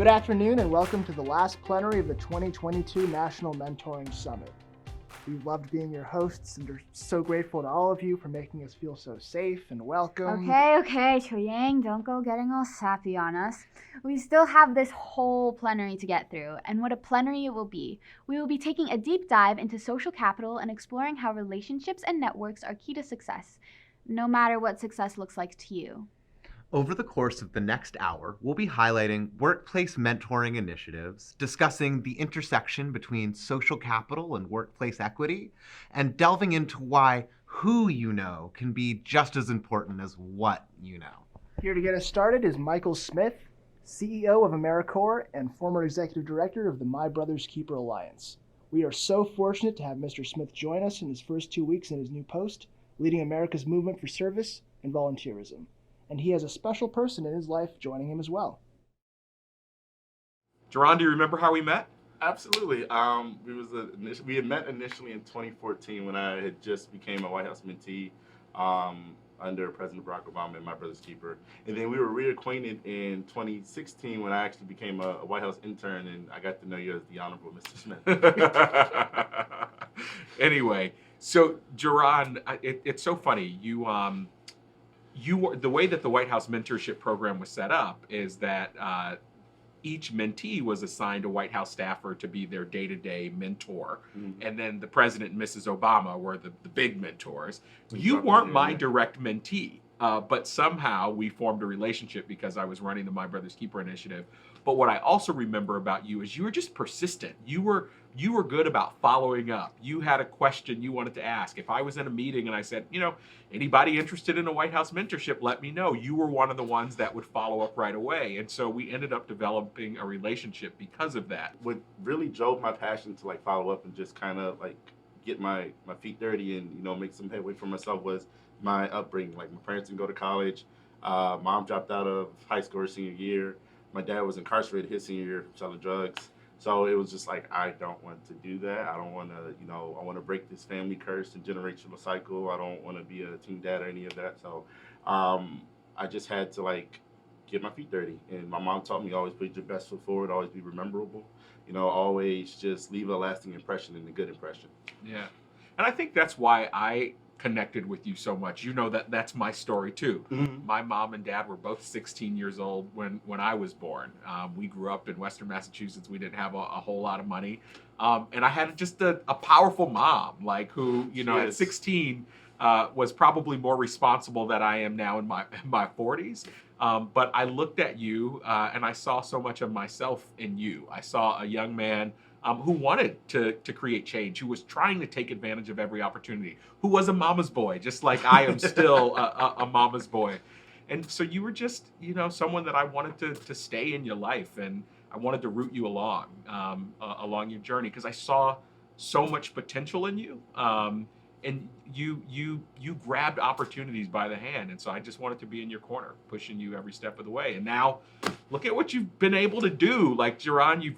Good afternoon and welcome to the last plenary of the 2022 National Mentoring Summit. We've loved being your hosts and are so grateful to all of you for making us feel so safe and welcome. Okay, Choyang, don't go getting all sappy on us. We still have this whole plenary to get through, and what a plenary it will be. We will be taking a deep dive into social capital and exploring how relationships and networks are key to success, no matter what success looks like to you. Over the course of the next hour, we'll be highlighting workplace mentoring initiatives, discussing the intersection between social capital and workplace equity, and delving into why who you know can be just as important as what you know. Here to get us started is Michael Smith, CEO of AmeriCorps and former executive director of the My Brother's Keeper Alliance. We are so fortunate to have Mr. Smith join us in his first 2 weeks in his new post, leading America's movement for service and volunteerism. And he has a special person in his life joining him as well. Jerron, do you remember how we met? Absolutely. We had met initially in 2014 when I had just became a White House mentee under President Barack Obama and My Brother's Keeper. And then we were reacquainted in 2016 when I actually became a White House intern and I got to know you as the Honorable Mr. Smith. Anyway, so Jerron, it's so funny. The way that the White House mentorship program was set up is that each mentee was assigned a White House staffer to be their day-to-day mentor. Mm-hmm. And then the President and Mrs. Obama were the big mentors. You weren't my direct mentee, but somehow we formed a relationship because I was running the My Brother's Keeper initiative. But what I also remember about you is you were just persistent. You were good about following up. You had a question you wanted to ask. If I was in a meeting and I said, anybody interested in a White House mentorship, let me know. You were one of the ones that would follow up right away. And so we ended up developing a relationship because of that. What really drove my passion to follow up and just kind of get my feet dirty and, make some headway for myself was my upbringing. My parents didn't go to college. Mom dropped out of high school her senior year. My dad was incarcerated his senior year from selling drugs. So it was just I don't want to do that. I don't want to, I want to break this family curse and generational cycle. I don't want to be a teen dad or any of that. So I just had to get my feet dirty. And my mom taught me always put your best foot forward, always be memorable, always just leave a lasting impression and a good impression. Yeah. And I think that's why I connected with you so much. That's my story too. Mm-hmm. My mom and dad were both 16 years old when I was born. We grew up in Western Massachusetts. We didn't have a whole lot of money. And I had just a powerful mom, who, at 16 was probably more responsible than I am now in my 40s. But I looked at you and I saw so much of myself in you. I saw a young man who wanted to create change, who was trying to take advantage of every opportunity, who was a mama's boy, just like I am still a mama's boy. And so you were just, someone that I wanted to stay in your life, and I wanted to root you along your journey because I saw so much potential in you. And you grabbed opportunities by the hand. And so I just wanted to be in your corner, pushing you every step of the way. And now look at what you've been able to do. Jerron,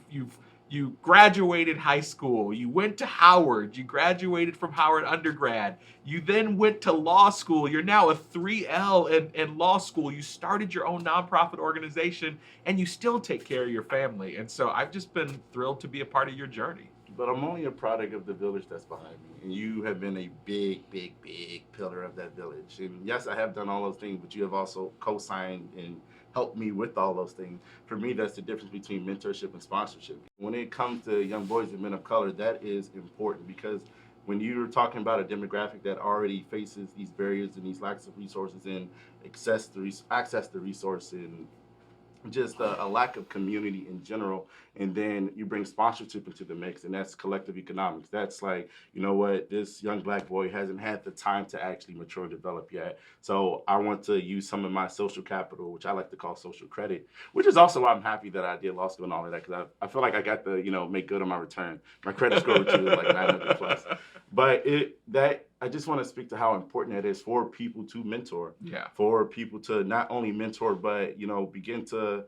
you graduated high school, you went to Howard, you graduated from Howard undergrad, you then went to law school, you're now a 3L in law school, you started your own nonprofit organization, and you still take care of your family. And so I've just been thrilled to be a part of your journey. But I'm only a product of the village that's behind me. And you have been a big, big, big pillar of that village. And yes, I have done all those things, but you have also co-signed and helped me with all those things. For me, that's the difference between mentorship and sponsorship. When it comes to young boys and men of color, that is important because when you're talking about a demographic that already faces these barriers and these lacks of resources and access to resource and just a lack of community in general, and then you bring sponsorship into the mix, and that's collective economics. That's this young black boy hasn't had the time to actually mature and develop yet. So I want to use some of my social capital, which I like to call social credit, which is also why I'm happy that I did law school and all of that, because I feel like I got to make good on my return. My credit score is 900 plus. But I just want to speak to how important it is for people to mentor. Yeah. For people to not only mentor, but begin to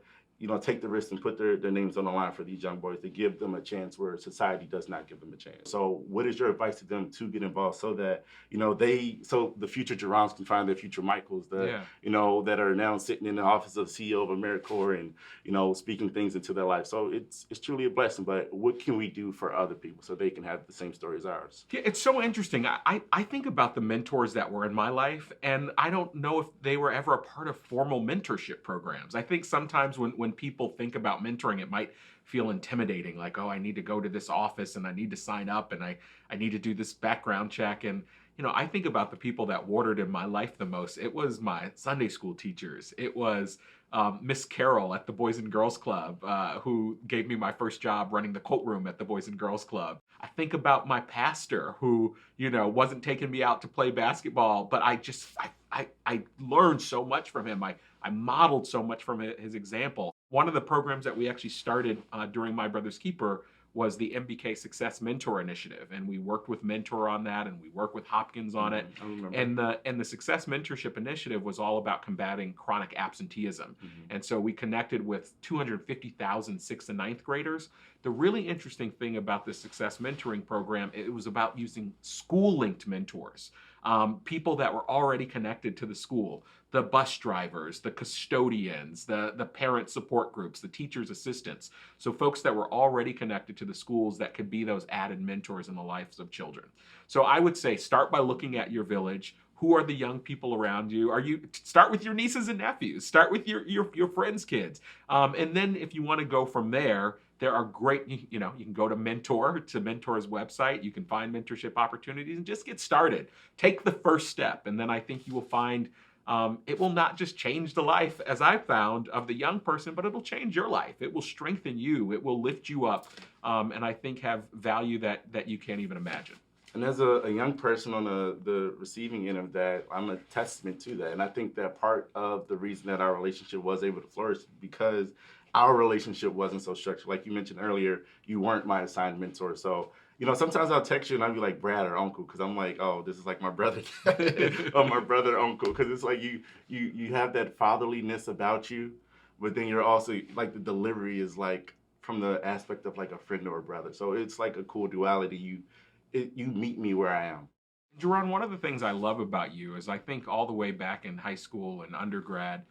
take the risk and put their names on the line for these young boys to give them a chance where society does not give them a chance. So what is your advice to them to get involved so that, so the future Jerons can find their future Michaels, that are now sitting in the office of CEO of AmeriCorps and, speaking things into their life. So it's truly a blessing, but what can we do for other people so they can have the same story as ours? Yeah, it's so interesting. I think about the mentors that were in my life, and I don't know if they were ever a part of formal mentorship programs. I think sometimes when people think about mentoring, it might feel intimidating, like, oh, I need to go to this office and I need to sign up and I need to do this background check. And, I think about the people that watered in my life the most. It was my Sunday school teachers. It was Miss Carol at the Boys and Girls Club, who gave me my first job running the coat room at the Boys and Girls Club. I think about my pastor who, wasn't taking me out to play basketball, but I learned so much from him. I modeled so much from his example. One of the programs that we actually started during My Brother's Keeper was the MBK Success Mentor Initiative, and we worked with Mentor on that, and we worked with Hopkins on it. I remember. And the Success Mentorship Initiative was all about combating chronic absenteeism. And so we connected with 250,000 6th and 9th graders. The really interesting thing about the Success Mentoring Program, it was about using school-linked mentors, people that were already connected to the school. The bus drivers, the custodians, the parent support groups, the teachers' assistants. So folks that were already connected to the schools that could be those added mentors in the lives of children. So I would say start by looking at your village. Who are the young people around you? Start with your nieces and nephews. Start with your friends' kids. And then if you want to go from there, there are great, you can go to Mentor's website. You can find mentorship opportunities and just get started. Take the first step. And then I think you will find it will not just change the life, as I found, of the young person, but it'll change your life. It will strengthen you. It will lift you up, and I think have value that you can't even imagine. And as a young person on the receiving end of that, I'm a testament to that. And I think that part of the reason that our relationship was able to flourish because our relationship wasn't so structured. Like you mentioned earlier, you weren't my assigned mentor. So, sometimes I'll text you and I'll be like Brad or Uncle because I'm like, oh, this is like my brother or my brother or Uncle. Because it's like you have that fatherliness about you, but then you're also like the delivery is like from the aspect of like a friend or a brother. So it's like a cool duality. You meet me where I am. Jerron, one of the things I love about you is I think all the way back in high school and undergrad,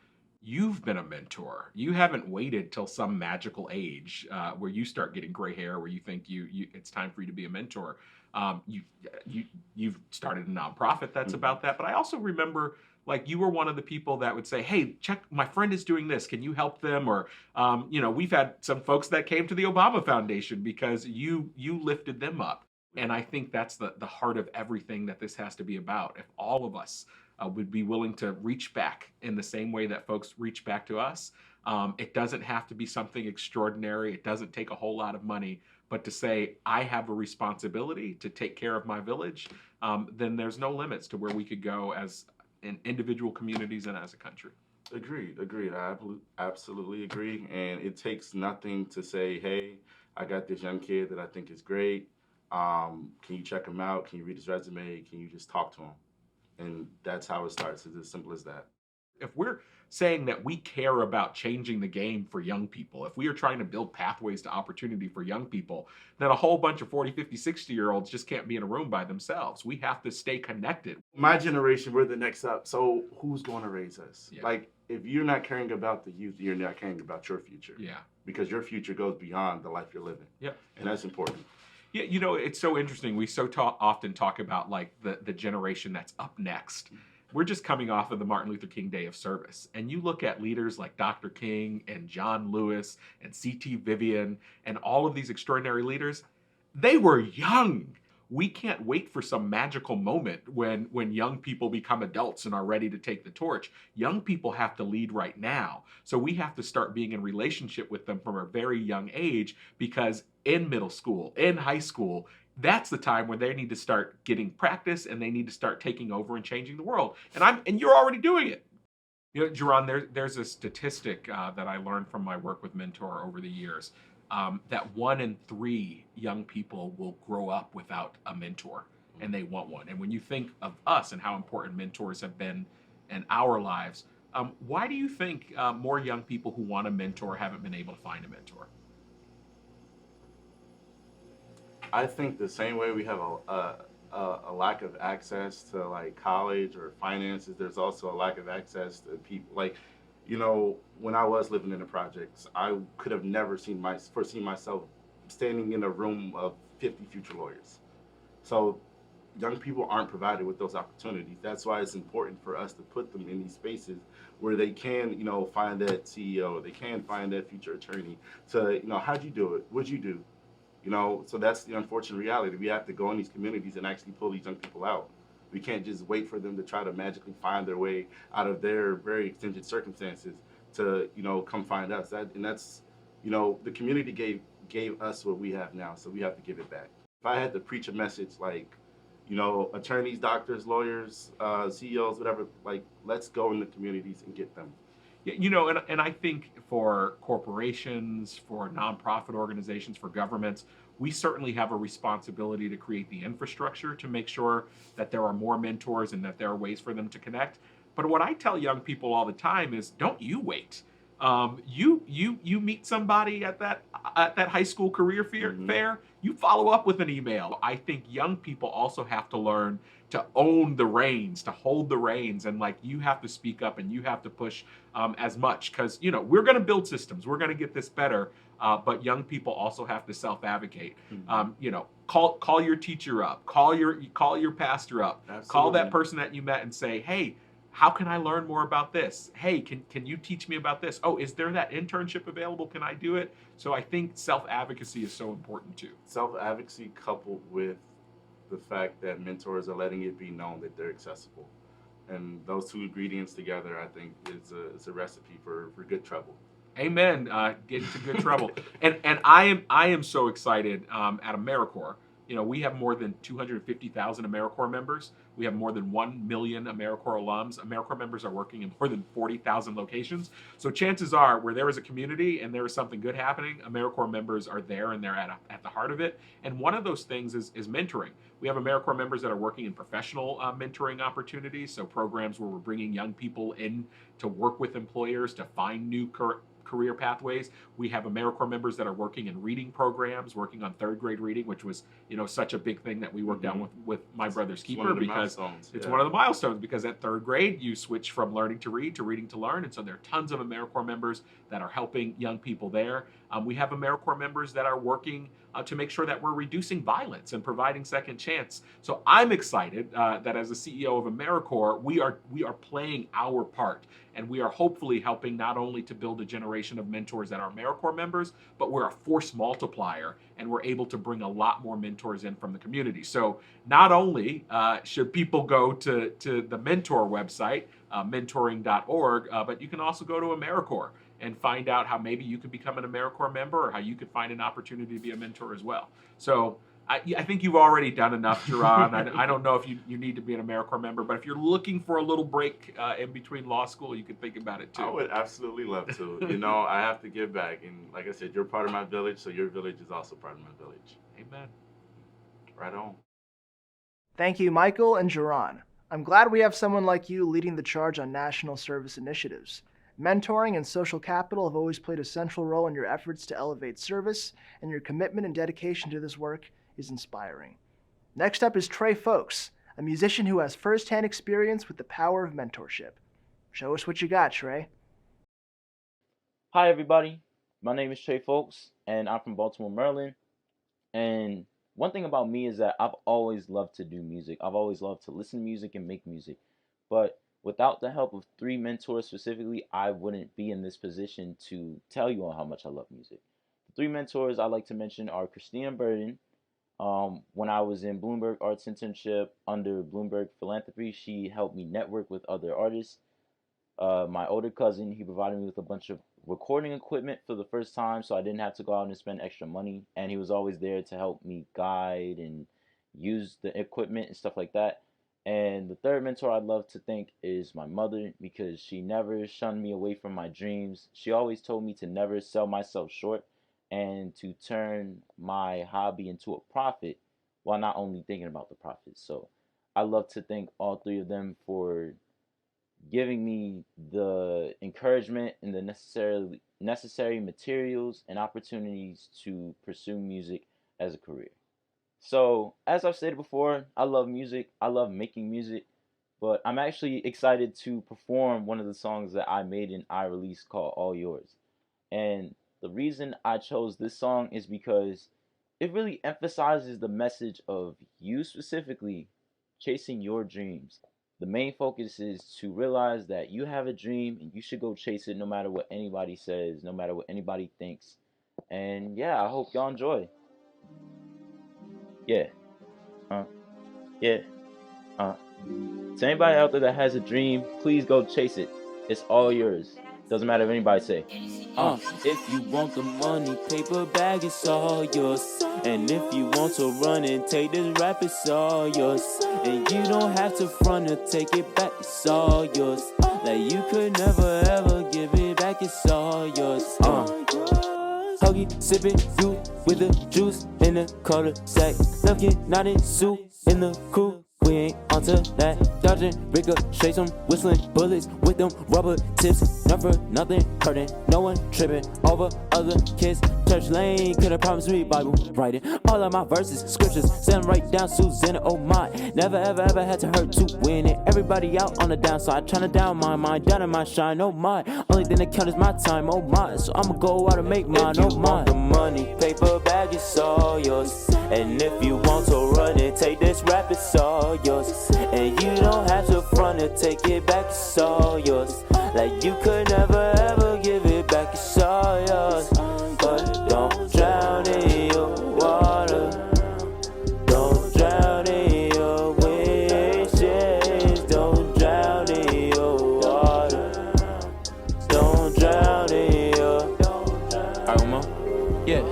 you've been a mentor. You haven't waited till some magical age where you start getting gray hair, where you think it's time for you to be a mentor. You've started a nonprofit that's about that. But I also remember, like, you were one of the people that would say, "Hey, check, my friend is doing this. Can you help them?" Or, we've had some folks that came to the Obama Foundation because you lifted them up. And I think that's the heart of everything that this has to be about. If all of us would be willing to reach back in the same way that folks reach back to us. It doesn't have to be something extraordinary. It doesn't take a whole lot of money, but to say, I have a responsibility to take care of my village, then there's no limits to where we could go as in individual communities and as a country. Agreed. I absolutely agree. And it takes nothing to say, hey, I got this young kid that I think is great. Can you check him out? Can you read his resume? Can you just talk to him? And that's how it starts. It's as simple as that. If we're saying that we care about changing the game for young people, if we are trying to build pathways to opportunity for young people, then a whole bunch of 40, 50, 60-year-olds just can't be in a room by themselves. We have to stay connected. My generation, we're the next up. So who's going to raise us? Yeah. Like, if you're not caring about the youth, you're not caring about your future. Yeah. Because your future goes beyond the life you're living. Yeah. And that's important. Yeah, it's so interesting. We so often talk about like the generation that's up next. We're just coming off of the Martin Luther King Day of Service. And you look at leaders like Dr. King and John Lewis and C.T. Vivian and all of these extraordinary leaders, they were young. We can't wait for some magical moment when young people become adults and are ready to take the torch. Young people have to lead right now. So we have to start being in relationship with them from a very young age, because in middle school, in high school, that's the time where they need to start getting practice and they need to start taking over and changing the world. And you're already doing it. Jerron, there's a statistic that I learned from my work with Mentor over the years. That 1 in 3 young people will grow up without a mentor, and they want one. And when you think of us and how important mentors have been in our lives, Why do you think more young people who want a mentor haven't been able to find a mentor? I think the same way we have a lack of access to like college or finances, there's also a lack of access to people. Like, when I was living in the projects, I could have never foreseen myself standing in a room of 50 future lawyers. So young people aren't provided with those opportunities. That's why it's important for us to put them in these spaces where they can, find that CEO, they can find that future attorney. To, how'd you do it? What'd you do? So that's the unfortunate reality. We have to go in these communities and actually pull these young people out. We can't just wait for them to try to magically find their way out of their very extended circumstances to, come find us. That's, the community gave us what we have now, so we have to give it back. If I had to preach a message like, attorneys, doctors, lawyers, CEOs, whatever, like, let's go in the communities and get them. Yeah, and I think for corporations, for nonprofit organizations, for governments, we certainly have a responsibility to create the infrastructure to make sure that there are more mentors and that there are ways for them to connect. But what I tell young people all the time is, don't you wait. You meet somebody at that high school career fair, you follow up with an email. I think young people also have to learn to own the reins, to hold the reins, and like you have to speak up and you have to push as much, because we're going to build systems, we're going to get this better, but young people also have to self-advocate. Call your teacher up, call your pastor up. Absolutely. Call that person that you met and say, hey, how can I learn more about this? Hey, can you teach me about this? Oh, is there that internship available? Can I do it? So I think self-advocacy is so important too. Self-advocacy coupled with the fact that mentors are letting it be known that they're accessible. And those two ingredients together, I think, is a recipe for good trouble. Amen. Get into good trouble. And I am so excited at AmeriCorps. We have more than 250,000 AmeriCorps members. We have more than 1 million AmeriCorps alums. AmeriCorps members are working in more than 40,000 locations. So chances are, where there is a community and there is something good happening, AmeriCorps members are there and they're at the heart of it. And one of those things is mentoring. We have AmeriCorps members that are working in professional mentoring opportunities, so programs where we're bringing young people in to work with employers to find new career pathways. We have AmeriCorps members that are working in reading programs, working on third grade reading, which was, such a big thing that we worked on with my brother's keeper, because it's one of the milestones, because at third grade you switch from learning to read to reading to learn. And so there are tons of AmeriCorps members that are helping young people there. We have AmeriCorps members that are working to make sure that we're reducing violence and providing second chance. So I'm excited that as the CEO of AmeriCorps, we are playing our part, and we are hopefully helping not only to build a generation of mentors that are AmeriCorps members, but we're a force multiplier, and we're able to bring a lot more mentors in from the community. So not only should people go to the mentor website, mentoring.org, but you can also go to AmeriCorps and find out how maybe you could become an AmeriCorps member, or how you could find an opportunity to be a mentor as well. So I think you've already done enough, Jerron. I don't know if you need to be an AmeriCorps member, but if you're looking for a little break in between law school, you could think about it too. I would absolutely love to. I have to give back. And like I said, you're part of my village, so your village is also part of my village. Amen. Right on. Thank you, Michael and Jerron. I'm glad we have someone like you leading the charge on national service initiatives. Mentoring and social capital have always played a central role in your efforts to elevate service, and your commitment and dedication to this work is inspiring. Next up is Trey Fox, a musician who has firsthand experience with the power of mentorship. Show us what you got, Trey. Hi, everybody. My name is Trey Fox, and I'm from Baltimore, Maryland. And one thing about me is that I've always loved to do music. I've always loved to listen to music and make music. But without the help of 3 mentors specifically, I wouldn't be in this position to tell you all how much I love music. The 3 mentors I like to mention are Christina Burton. When I was in Bloomberg Arts Internship under Bloomberg Philanthropy, she helped me network with other artists. My older cousin, he provided me with a bunch of recording equipment for the first time, so I didn't have to go out and spend extra money. And he was always there to help me guide and use the equipment and stuff like that. And the third mentor I'd love to thank is my mother, because she never shunned me away from my dreams. She always told me to never sell myself short and to turn my hobby into a profit while not only thinking about the profit. So I love to thank all 3 of them for giving me the encouragement and the necessary materials and opportunities to pursue music as a career. So, as I've stated before, I love music. I love making music, but I'm actually excited to perform one of the songs that I made and I released called All Yours. And the reason I chose this song is because it really emphasizes the message of you specifically chasing your dreams. The main focus is to realize that you have a dream and you should go chase it no matter what anybody says, no matter what anybody thinks. And yeah, I hope y'all enjoy. Yeah. Yeah. To anybody out there that has a dream, please go chase it. It's all yours. Doesn't matter if anybody say. If you want the money, paper bag, it's all yours. And if you want to run and take this rap, it's all yours. And you don't have to front or take it back, it's all yours. Like you could never ever give it back, it's all yours. Huggy, sipping, you with the juice in the color sack. Love get nodding, suit in the crew. We ain't onto that. Dodging, ricochet, some whistling bullets with them rubber tips. Not for nothing, hurting, no one tripping over other kids. Church lane, could have promised me Bible writing. All of my verses, scriptures, send right down Susanna, oh my. Never ever had to hurt to win it. Everybody out on the downside, trying to down my mind, down in my shine, oh my. Only thing that count is my time, oh my. So I'ma go out and make mine, oh my. If you want the money, paper bag, it's all yours. And if you want to run and take this rap, it's all yours. And you don't have to front and take it back, it's all yours. Like you could never ever give it back, it's all yours. But don't drown in your water. Don't drown in your wishes. Don't drown in your water. Don't drown in your... Alright, one more. Yeah.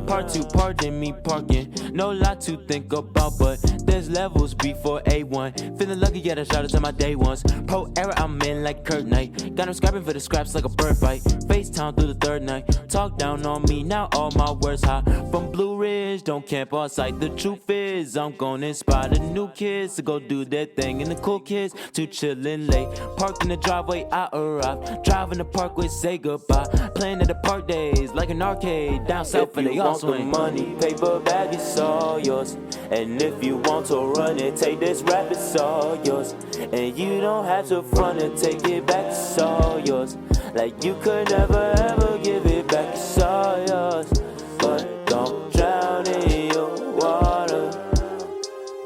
Part 2, pardon me parking. No lot to think about, but there's levels before A1. Feeling lucky, yeah, shout out to my day ones. Pro era, I'm in like Kurt Knight. Got him scrapping for the scraps like a bird fight. FaceTime through the third night. Talk down on me, now all my words high. From Blue Ridge, don't camp on sight. The truth is, I'm gonna inspire the new kids to go do their thing. And the cool kids to chillin' late. Parked in the driveway, I arrived. Driving the parkway, say goodbye. Playing at the park days like an arcade. Down south for the all swing. Money, paper bag, it's all yours. And if you want to run and take this rap, it's all yours. And you don't have to front and take it back, it's all yours. Like you could never ever give it back, it's all yours. But don't drown in your water.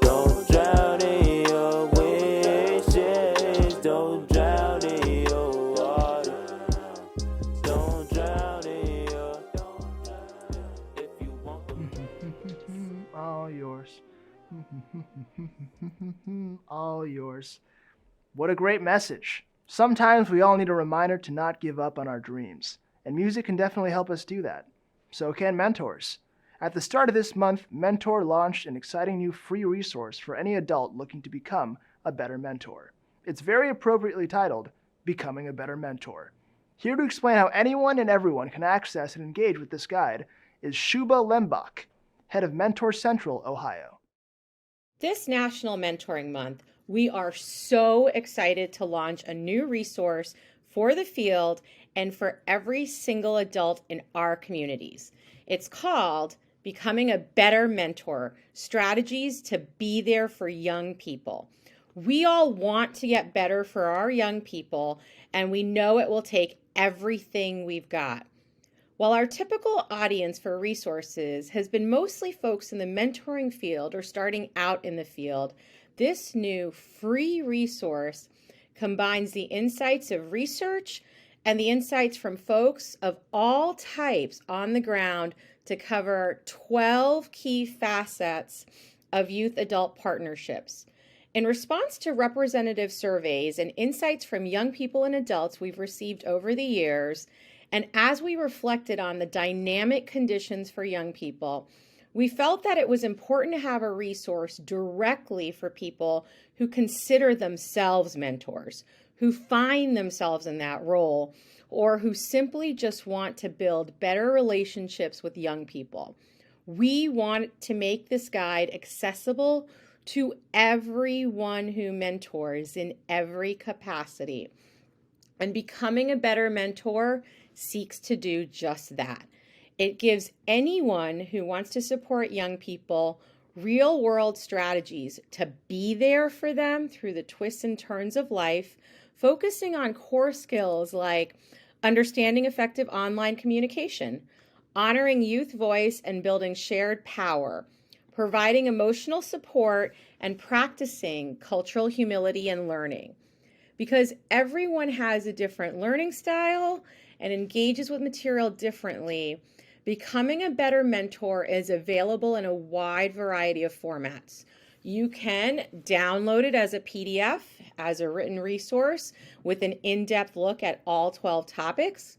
Don't drown in your wishes. Don't drown in your water. Don't drown in your... If you want the... All yours. All yours. What a great message. Sometimes we all need a reminder to not give up on our dreams, and music can definitely help us do that. So can mentors. At the start of this month, Mentor launched an exciting new free resource for any adult looking to become a better mentor. It's very appropriately titled, Becoming a Better Mentor. Here to explain how anyone and everyone can access and engage with this guide is Shuba Lembach, head of Mentor Central, Ohio. This National Mentoring Month, we are so excited to launch a new resource for the field and for every single adult in our communities. It's called Becoming a Better Mentor, Strategies to Be There for Young People. We all want to get better for our young people, and we know it will take everything we've got. While our typical audience for resources has been mostly folks in the mentoring field or starting out in the field, this new free resource combines the insights of research and the insights from folks of all types on the ground to cover 12 key facets of youth-adult partnerships. In response to representative surveys and insights from young people and adults we've received over the years, and as we reflected on the dynamic conditions for young people, we felt that it was important to have a resource directly for people who consider themselves mentors, who find themselves in that role, or who simply just want to build better relationships with young people. We want to make this guide accessible to everyone who mentors in every capacity. And becoming a better mentor seeks to do just that. It gives anyone who wants to support young people real world strategies to be there for them through the twists and turns of life, focusing on core skills like understanding effective online communication, honoring youth voice and building shared power, providing emotional support, and practicing cultural humility and learning. Because everyone has a different learning style and engages with material differently, becoming a better mentor is available in a wide variety of formats. You can download it as a PDF, as a written resource with an in-depth look at all 12 topics.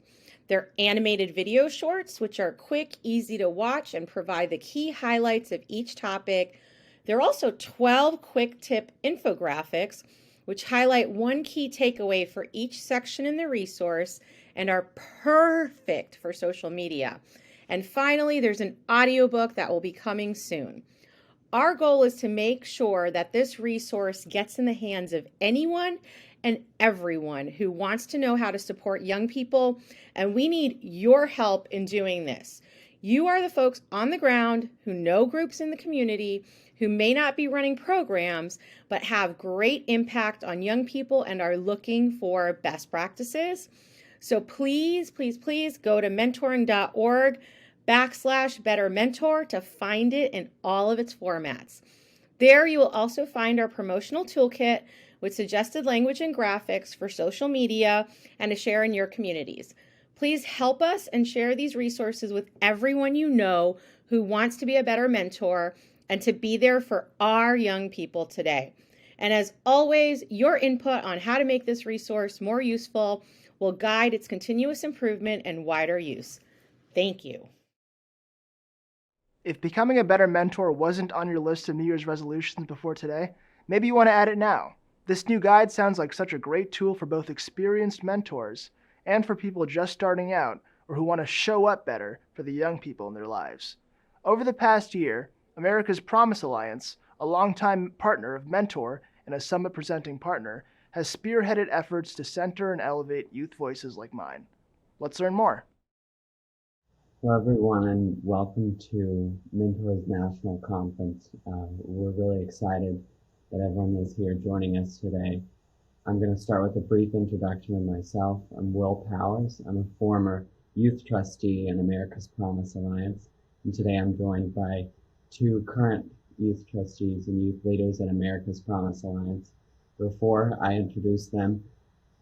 They're animated video shorts, which are quick, easy to watch, and provide the key highlights of each topic. There are also 12 quick tip infographics, which highlight one key takeaway for each section in the resource and are perfect for social media. And finally, there's an audiobook that will be coming soon. Our goal is to make sure that this resource gets in the hands of anyone and everyone who wants to know how to support young people, and we need your help in doing this. You are the folks on the ground who know groups in the community, who may not be running programs, but have great impact on young people and are looking for best practices. So please, please, please go to mentoring.org/Better Mentor to find it in all of its formats. There you will also find our promotional toolkit with suggested language and graphics for social media and to share in your communities. Please help us and share these resources with everyone you know who wants to be a better mentor and to be there for our young people today. And as always, your input on how to make this resource more useful will guide its continuous improvement and wider use. Thank you. If becoming a better mentor wasn't on your list of New Year's resolutions before today, maybe you want to add it now. This new guide sounds like such a great tool for both experienced mentors and for people just starting out or who want to show up better for the young people in their lives. Over the past year, America's Promise Alliance, a longtime partner of Mentor and a summit presenting partner, has spearheaded efforts to center and elevate youth voices like mine. Let's learn more. Hello, everyone, and welcome to Mentor's National Conference. We're really excited that everyone is here joining us today. I'm going to start with a brief introduction of myself. I'm Will Powers. I'm a former youth trustee in America's Promise Alliance, and today I'm joined by two current youth trustees and youth leaders at America's Promise Alliance. Before I introduce them,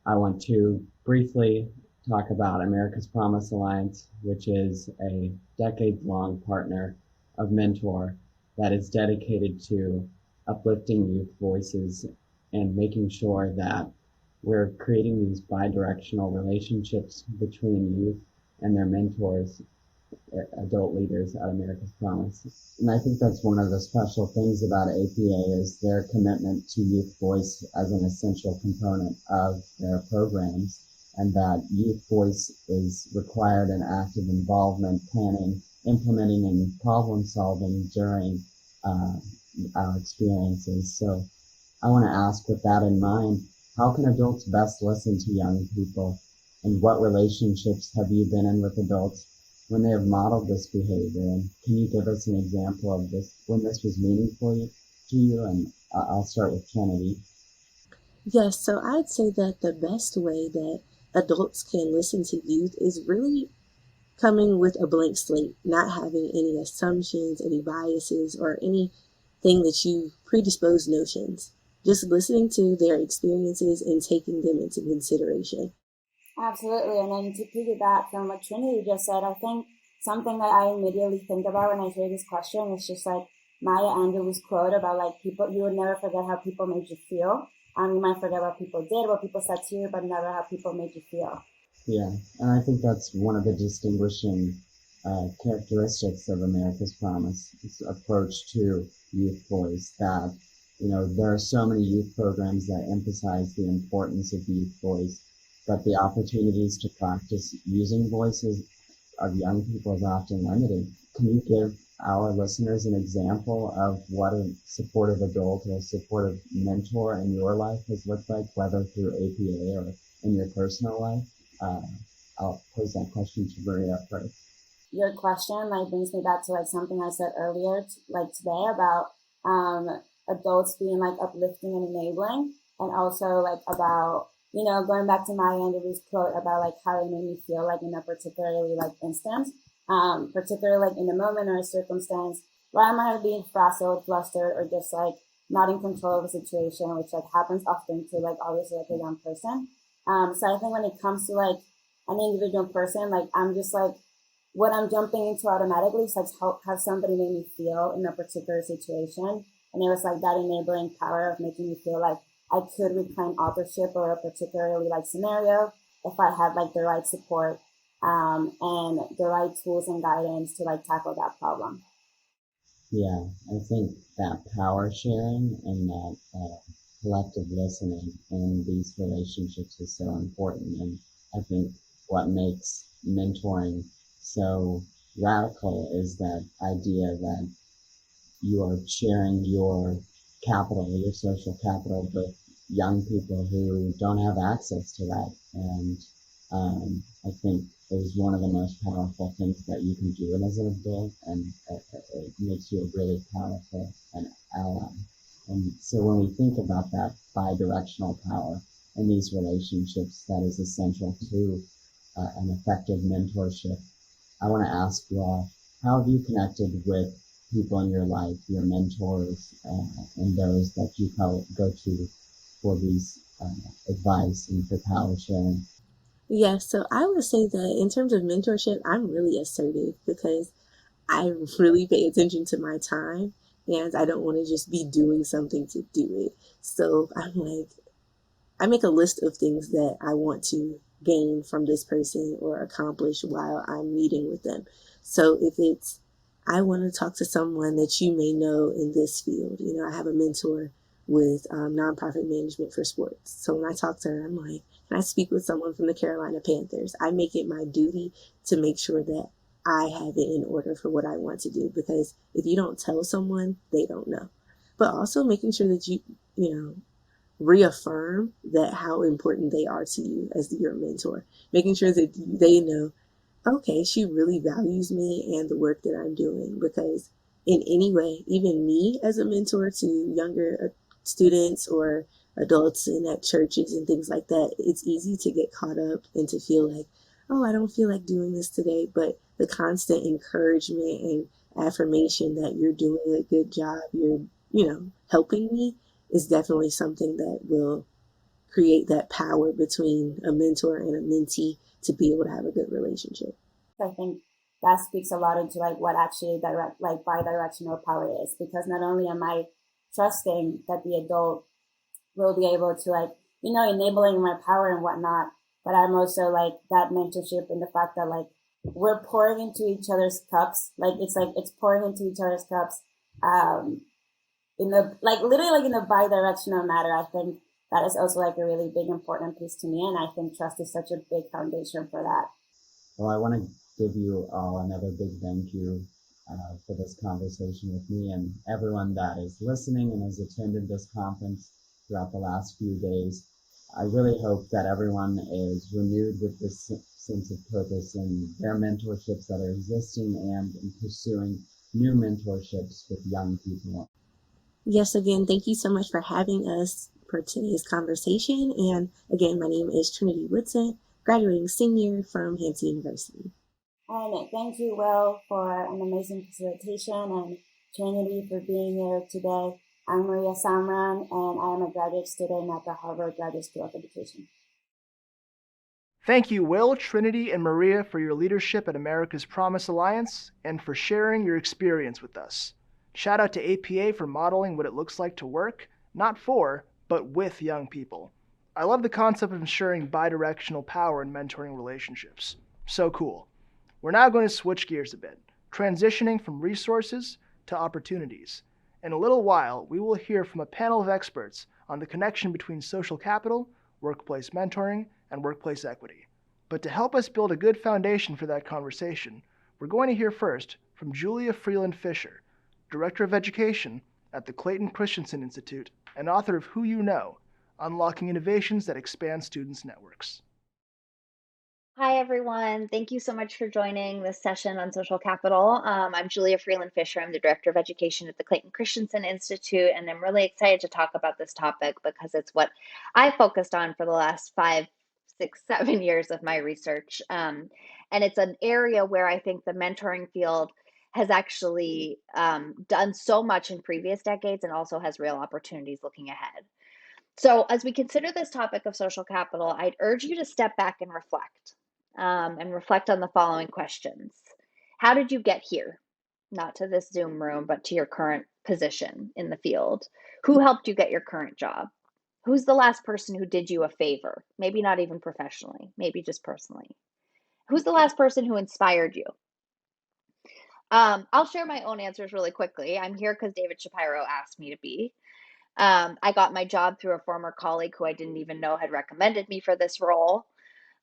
I want to briefly talk about America's Promise Alliance, which is a decades-long partner of Mentor that is dedicated to uplifting youth voices and making sure that we're creating these bi-directional relationships between youth and their mentors, adult leaders at America's Promise. And I think that's one of the special things about APA is their commitment to youth voice as an essential component of their programs, and that youth voice is required in active involvement, planning, implementing, and problem solving during our experiences. So I want to ask, with that in mind, how can adults best listen to young people, and what relationships have you been in with adults when they have modeled this behavior? And can you give us an example of this, when this was meaningful to you? And I'll start with Kennedy. Yes, so I'd say that the best way that adults can listen to youth is really coming with a blank slate, not having any assumptions, any biases, or anything that you predispose notions. Just listening to their experiences and taking them into consideration. Absolutely. And then to piggyback from what Trinity just said, I think something that I immediately think about when I hear this question is just like Maya Angelou's quote about like people, you would never forget how people made you feel. You might forget what people did, what people said to you, but never how people made you feel. Yeah, and I think that's one of the distinguishing characteristics of America's Promise, its approach to youth voice, that, you know, there are so many youth programs that emphasize the importance of youth voice, but the opportunities to practice using voices of young people is often limited. can you give our listeners an example of what a supportive adult or a supportive mentor in your life has looked like, whether through APA or in your personal life? I'll pose that question to Maria first. Your question brings me back to something I said earlier, today about adults being uplifting and enabling, and also about going back to Maya Angelou's quote about how it made me feel in a particularly instance, particularly in a moment or a circumstance where I might be frazzled, flustered, or just not in control of the situation, which happens often to obviously a young person. So I think when it comes to an individual person, I'm just what I'm jumping into automatically is how somebody made me feel in a particular situation. And it was that enabling power of making me feel I could reclaim authorship over a particularly scenario if I had the right support and the right tools and guidance to tackle that problem. Yeah, I think that power sharing and that collective listening in these relationships is so important. And I think what makes mentoring so radical is that idea that you are sharing your capital, your social capital, with young people who don't have access to that. And I think it is one of the most powerful things that you can do as an adult, and it makes you a really powerful ally. And so when we think about that bi-directional power in these relationships, that is essential to an effective mentorship. I want to ask you all, how have you connected with people in your life, your mentors, and those that you go to for these advice and for power sharing? Yes, so I would say that in terms of mentorship, I'm really assertive because I really pay attention to my time and I don't want to just be doing something to do it. So I make a list of things that I want to gain from this person or accomplish while I'm meeting with them. So if it's, I want to talk to someone that you may know in this field. I have a mentor with nonprofit management for sports. So when I talk to her, I'm like, can I speak with someone from the Carolina Panthers? I make it my duty to make sure that I have it in order for what I want to do, because if you don't tell someone, they don't know. But also making sure that you reaffirm that how important they are to you as your mentor, making sure that they know, okay, she really values me and the work that I'm doing, because in any way, even me as a mentor to younger students or adults and at churches and things like that, it's easy to get caught up and to feel oh, I don't feel like doing this today. But the constant encouragement and affirmation that you're doing a good job, you're, helping me, is definitely something that will create that power between a mentor and a mentee to be able to have a good relationship. I think that speaks a lot into what actually bi-directional power is, because not only am I trusting that the adult will be able to enabling my power and whatnot, but I'm also that mentorship in the fact that we're pouring into each other's cups. It's pouring into each other's cups in the literally in a bi-directional manner. I think that is also a really big important piece to me, and I think trust is such a big foundation for that. Well, I want to give you all another big thank you for this conversation with me and everyone that is listening and has attended this conference throughout the last few days. I really hope that everyone is renewed with this sense of purpose in their mentorships that are existing and in pursuing new mentorships with young people. Yes, again, thank you so much for having us for today's conversation. And again, my name is Trinity Woodson, graduating senior from Hampton University. And thank you, Will, for an amazing facilitation, and Trinity for being here today. I'm Maria Samran, and I am a graduate student at the Harvard Graduate School of Education. Thank you, Will, Trinity, and Maria, for your leadership at America's Promise Alliance and for sharing your experience with us. Shout out to APA for modeling what it looks like to work, not for, but with young people. I love the concept of ensuring bi-directional power in mentoring relationships. So cool. We're now going to switch gears a bit, transitioning from resources to opportunities. In a little while, we will hear from a panel of experts on the connection between social capital, workplace mentoring, and workplace equity. But to help us build a good foundation for that conversation, we're going to hear first from from Julia Freeland Fisher, Director of Education at the Clayton Christensen Institute and author of Who You Know, Unlocking Innovations that Expand Students' Networks. Hi, everyone. Thank you so much for joining this session on social capital. I'm Julia Freeland Fisher. I'm the Director of Education at the Clayton Christensen Institute, and I'm really excited to talk about this topic because it's what I focused on for the last 5, 6, 7 years of my research. And it's an area where I think the mentoring field has actually done so much in previous decades and also has real opportunities looking ahead. So as we consider this topic of social capital, I'd urge you to step back and reflect on the following questions. How did you get here? Not to this Zoom room, but to your current position in the field. Who helped you get your current job? Who's the last person who did you a favor? Maybe not even professionally, maybe just personally. Who's the last person who inspired you? I'll share my own answers really quickly. I'm here because David Shapiro asked me to be. I got my job through a former colleague who I didn't even know had recommended me for this role.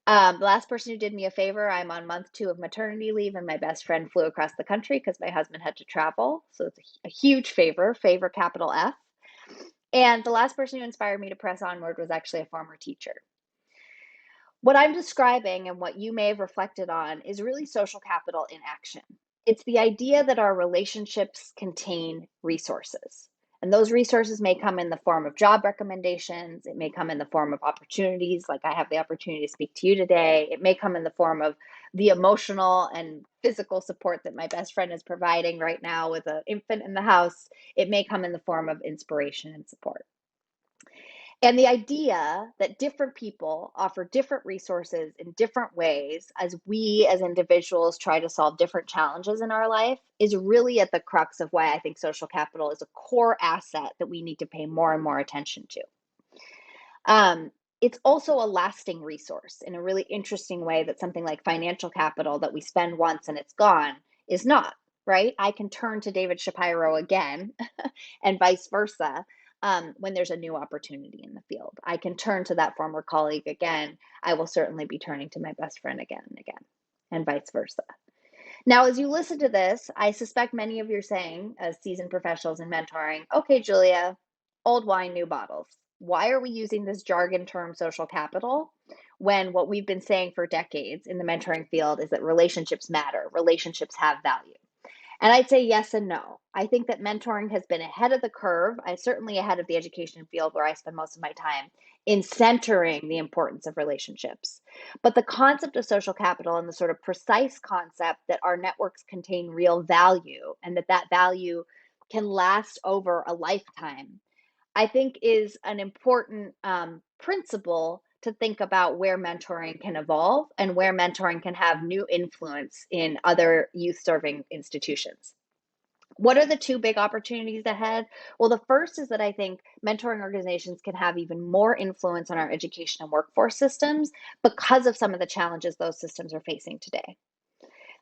The last person who did me a favor, I'm on month 2 of maternity leave, and my best friend flew across the country because my husband had to travel. So it's a huge favor capital F. And the last person who inspired me to press onward was actually a former teacher. What I'm describing and what you may have reflected on is really social capital in action. It's the idea that our relationships contain resources. And those resources may come in the form of job recommendations. It may come in the form of opportunities, like I have the opportunity to speak to you today. It may come in the form of the emotional and physical support that my best friend is providing right now with an infant in the house. It may come in the form of inspiration and support. And the idea that different people offer different resources in different ways as we as individuals try to solve different challenges in our life is really at the crux of why I think social capital is a core asset that we need to pay more and more attention to. It's also a lasting resource in a really interesting way that something like financial capital that we spend once and it's gone is not, right? I can turn to David Shapiro again and vice versa. When there's a new opportunity in the field, I can turn to that former colleague again. I will certainly be turning to my best friend again and again, and vice versa. Now, as you listen to this, I suspect many of you are saying, as seasoned professionals in mentoring, okay, Julia, old wine, new bottles. Why are we using this jargon term social capital when what we've been saying for decades in the mentoring field is that relationships matter, relationships have value? And I'd say yes and no. I think that mentoring has been ahead of the curve, certainly ahead of the education field where I spend most of my time, in centering the importance of relationships. But the concept of social capital and the sort of precise concept that our networks contain real value and that value can last over a lifetime, I think is an important principle to think about where mentoring can evolve and where mentoring can have new influence in other youth-serving institutions. What are the 2 big opportunities ahead? Well, the first is that I think mentoring organizations can have even more influence on our education and workforce systems because of some of the challenges those systems are facing today.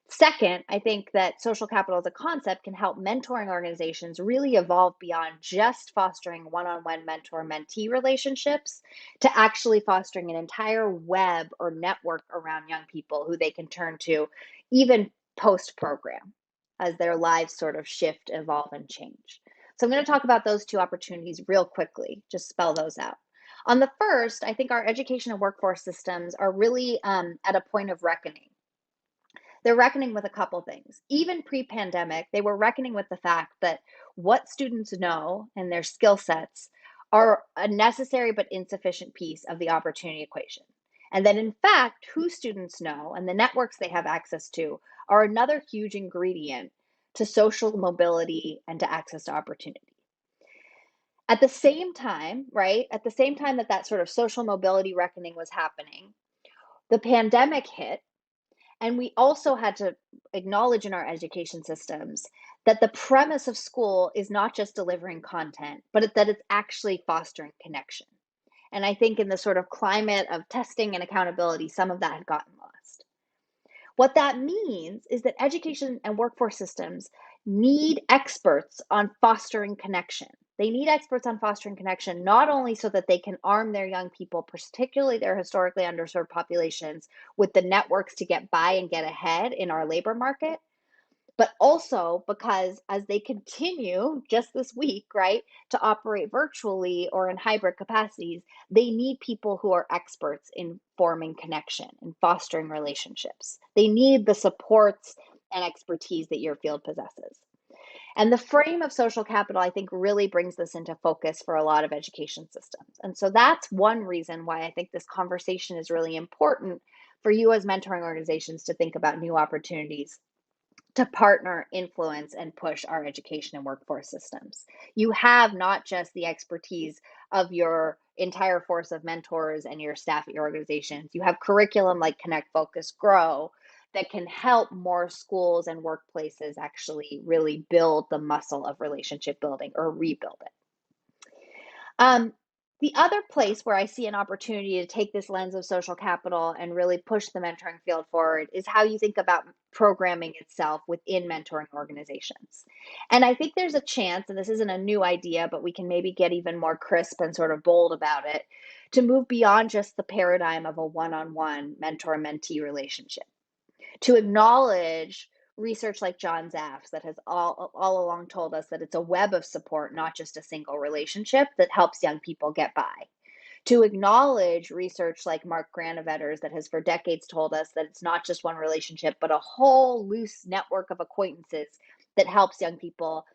Second, I think that social capital as a concept can help mentoring organizations really evolve beyond just fostering one-on-one mentor-mentee relationships to actually fostering an entire web or network around young people who they can turn to even post-program as their lives sort of shift, evolve, and change. So I'm going to talk about those 2 opportunities real quickly, just spell those out. On the first, I think our education and workforce systems are really at a point of reckoning. They're reckoning with a couple things. Even pre-pandemic, they were reckoning with the fact that what students know and their skill sets are a necessary but insufficient piece of the opportunity equation. And that in fact, who students know and the networks they have access to are another huge ingredient to social mobility and to access to opportunity. At the same time, right, at the same time that sort of social mobility reckoning was happening, the pandemic hit. And we also had to acknowledge in our education systems that the premise of school is not just delivering content, but that it's actually fostering connection. And I think in the sort of climate of testing and accountability, some of that had gotten lost. What that means is that education and workforce systems need experts on fostering connection. They need experts on fostering connection, not only so that they can arm their young people, particularly their historically underserved populations, with the networks to get by and get ahead in our labor market, but also because as they continue just this week, right, to operate virtually or in hybrid capacities, they need people who are experts in forming connection and fostering relationships. They need the supports and expertise that your field possesses. And the frame of social capital, I think, really brings this into focus for a lot of education systems. And so that's one reason why I think this conversation is really important for you as mentoring organizations to think about new opportunities to partner, influence, and push our education and workforce systems. You have not just the expertise of your entire force of mentors and your staff at your organizations. You have curriculum like Connect, Focus, Grow that can help more schools and workplaces actually really build the muscle of relationship building or rebuild it. The other place where I see an opportunity to take this lens of social capital and really push the mentoring field forward is how you think about programming itself within mentoring organizations. And I think there's a chance, and this isn't a new idea, but we can maybe get even more crisp and sort of bold about it, to move beyond just the paradigm of a one-on-one mentor-mentee relationship, to acknowledge research like John Zaff's that has all along told us that it's a web of support, not just a single relationship that helps young people get by. To acknowledge research like Mark Granovetter's that has for decades told us that it's not just one relationship, but a whole loose network of acquaintances that helps young people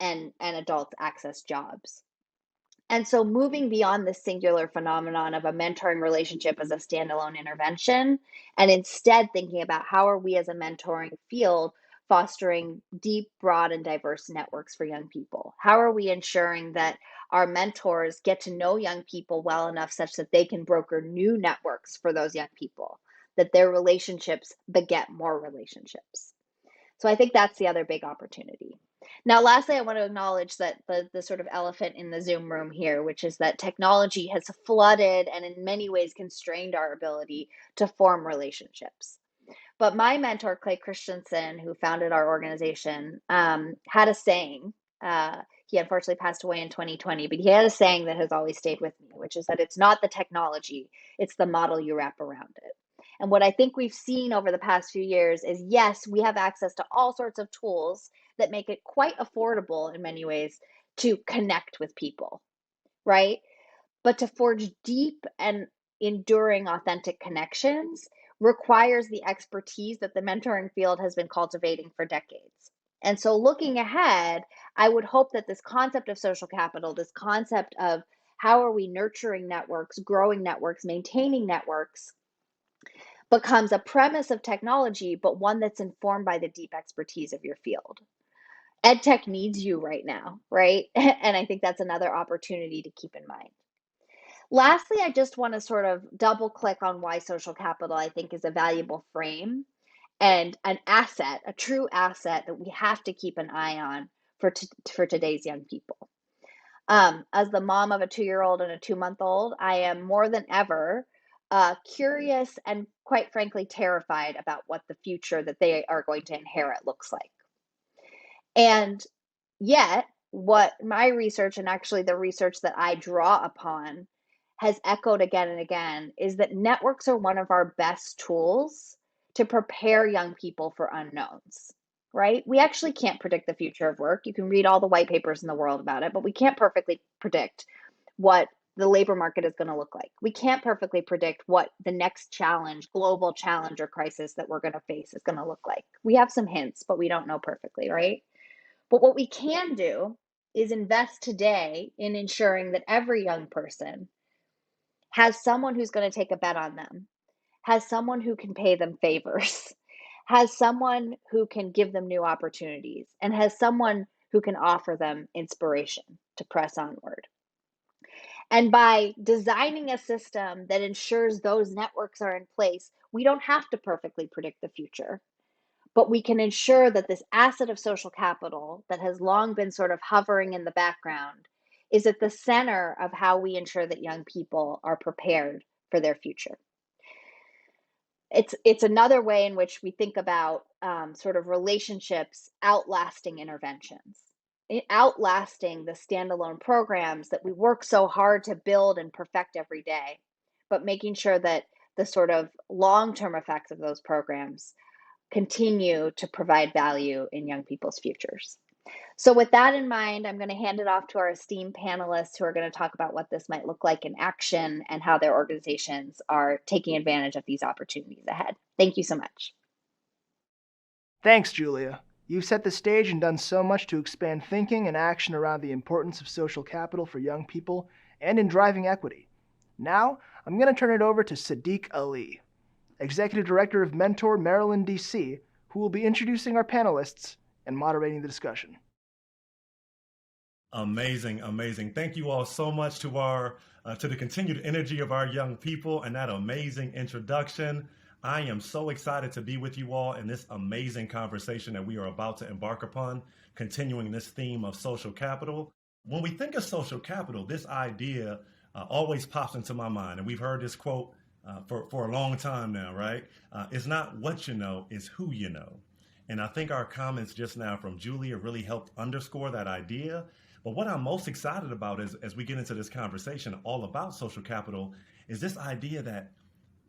and adults access jobs. And so moving beyond this singular phenomenon of a mentoring relationship as a standalone intervention, and instead thinking about how are we as a mentoring field fostering deep, broad, and diverse networks for young people? How are we ensuring that our mentors get to know young people well enough such that they can broker new networks for those young people, that their relationships beget more relationships? So I think that's the other big opportunity. Now, lastly, I want to acknowledge that the sort of elephant in the Zoom room here, which is that technology has flooded and in many ways constrained our ability to form relationships. But my mentor, Clay Christensen, who founded our organization, had a saying. He unfortunately passed away in 2020, but he had a saying that has always stayed with me, which is that it's not the technology, it's the model you wrap around it. And what I think we've seen over the past few years is, yes, we have access to all sorts of tools that make it quite affordable in many ways to connect with people, right? But to forge deep and enduring authentic connections requires the expertise that the mentoring field has been cultivating for decades. And so looking ahead, I would hope that this concept of social capital, this concept of how are we nurturing networks, growing networks, maintaining networks, becomes a premise of technology, but one that's informed by the deep expertise of your field. EdTech needs you right now, right? And I think that's another opportunity to keep in mind. Lastly, I just want to sort of double click on why social capital, I think, is a valuable frame and an asset, a true asset that we have to keep an eye on for today's young people. As the mom of a 2-year-old and a 2-month-old, I am more than ever curious and quite frankly terrified about what the future that they are going to inherit looks like. And yet, what my research and actually the research that I draw upon has echoed again and again is that networks are one of our best tools to prepare young people for unknowns, right? We actually can't predict the future of work. You can read all the white papers in the world about it, but we can't perfectly predict what the labor market is going to look like. We can't perfectly predict what the next challenge, global challenge or crisis that we're going to face is going to look like. We have some hints, but we don't know perfectly, right? But what we can do is invest today in ensuring that every young person has someone who's going to take a bet on them, has someone who can pay them favors, has someone who can give them new opportunities, and has someone who can offer them inspiration to press onward. And by designing a system that ensures those networks are in place, we don't have to perfectly predict the future, but we can ensure that this asset of social capital that has long been sort of hovering in the background is at the center of how we ensure that young people are prepared for their future. It's another way in which we think about sort of relationships outlasting interventions, outlasting the standalone programs that we work so hard to build and perfect every day, but making sure that the sort of long-term effects of those programs continue to provide value in young people's futures. So with that in mind, I'm going to hand it off to our esteemed panelists who are going to talk about what this might look like in action and how their organizations are taking advantage of these opportunities ahead. Thank you so much. Thanks, Julia. You've set the stage and done so much to expand thinking and action around the importance of social capital for young people and in driving equity. Now, I'm going to turn it over to Sadiq Ali, Executive Director of Mentor Maryland, D.C., who will be introducing our panelists and moderating the discussion. Amazing, amazing. Thank you all so much to the continued energy of our young people and that amazing introduction. I am so excited to be with you all in this amazing conversation that we are about to embark upon, continuing this theme of social capital. When we think of social capital, this idea always pops into my mind, and we've heard this quote for a long time now, right? It's not what you know, it's who you know. And I think our comments just now from Julia really helped underscore that idea. But what I'm most excited about is, as we get into this conversation all about social capital, is this idea that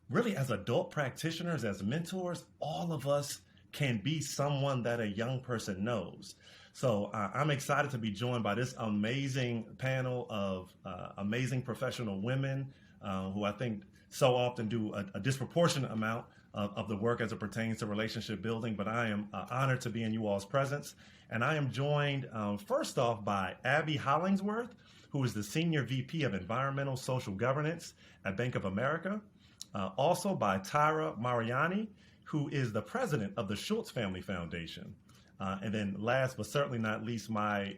really as adult practitioners, as mentors, all of us can be someone that a young person knows. So I'm excited to be joined by this amazing panel of amazing professional women who I think so often do a disproportionate amount of the work as it pertains to relationship building. But I am honored to be in you all's presence. And I am joined first off by Abby Hollingsworth, who is the Senior VP of Environmental Social Governance at Bank of America. Also by Tyra Mariani, who is the president of the Schultz Family Foundation. And then last but certainly not least, my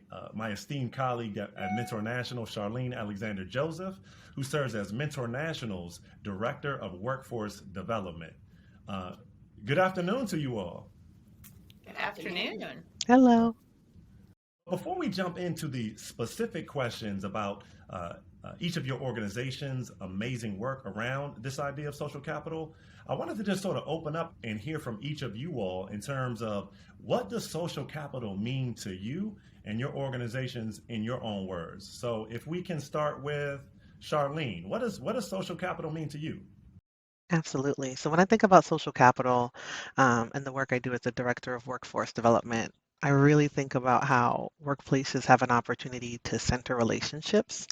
esteemed colleague at Mentor National, Charlene Alexander Joseph, who serves as Mentor National's Director of Workforce Development. Good afternoon to you all. Good afternoon. Hello. Before we jump into the specific questions about each of your organizations' amazing work around this idea of social capital, I wanted to just sort of open up and hear from each of you all in terms of what does social capital mean to you and your organizations in your own words. So if we can start with Charlene, what does social capital mean to you? Absolutely. So when I think about social capital and the work I do as the Director of Workforce Development, I really think about how workplaces have an opportunity to center relationships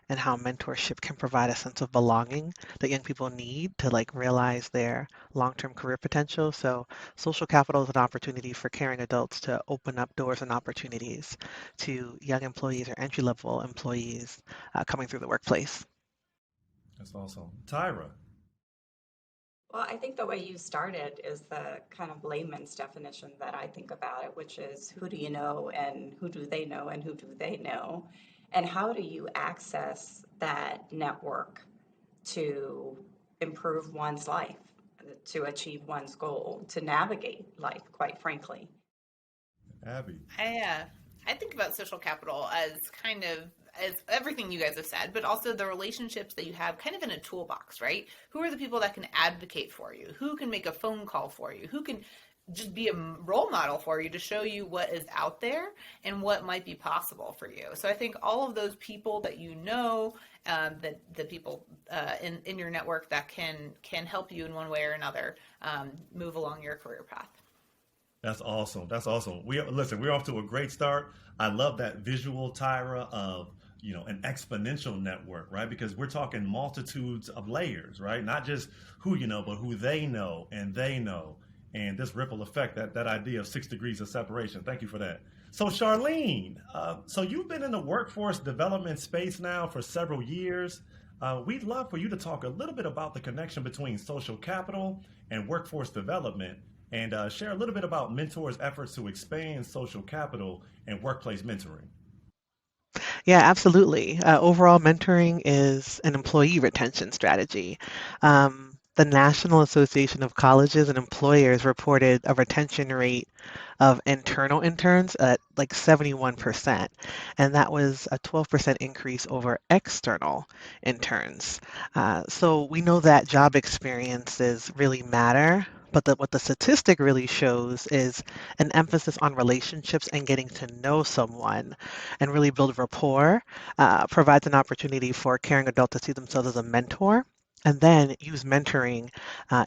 and how mentorship can provide a sense of belonging that young people need to realize their long-term career potential. So social capital is an opportunity for caring adults to open up doors and opportunities to young employees or entry-level employees coming through the workplace. That's awesome. Tyra. Well, I think the way you started is the kind of layman's definition that I think about it, which is who do you know and who do they know and who do they know? And how do you access that network to improve one's life, to achieve one's goal, to navigate life, quite frankly? Abby. I think about social capital as as everything you guys have said, but also the relationships that you have kind of in a toolbox, right? Who are the people that can advocate for you? Who can make a phone call for you? Who can just be a role model for you to show you what is out there and what might be possible for you? So I think all of those people that you know, that the people in your network that can help you in one way or another move along your career path. That's awesome. That's awesome. We're off to a great start. I love that visual, Tyra, of an exponential network, right? Because we're talking multitudes of layers, right? Not just who you know, but who they know and they know. And this ripple effect, that idea of 6 degrees of separation. Thank you for that. So Charlene, so you've been in the workforce development space now for several years. We'd love for you to talk a little bit about the connection between social capital and workforce development, and share a little bit about Mentor's efforts to expand social capital and workplace mentoring. Yeah, absolutely. Overall, mentoring is an employee retention strategy. The National Association of Colleges and Employers reported a retention rate of internal interns at 71%, and that was a 12% increase over external interns. So we know that job experiences really matter, but what the statistic really shows is an emphasis on relationships and getting to know someone and really build rapport provides an opportunity for a caring adult to see themselves as a mentor and then use mentoring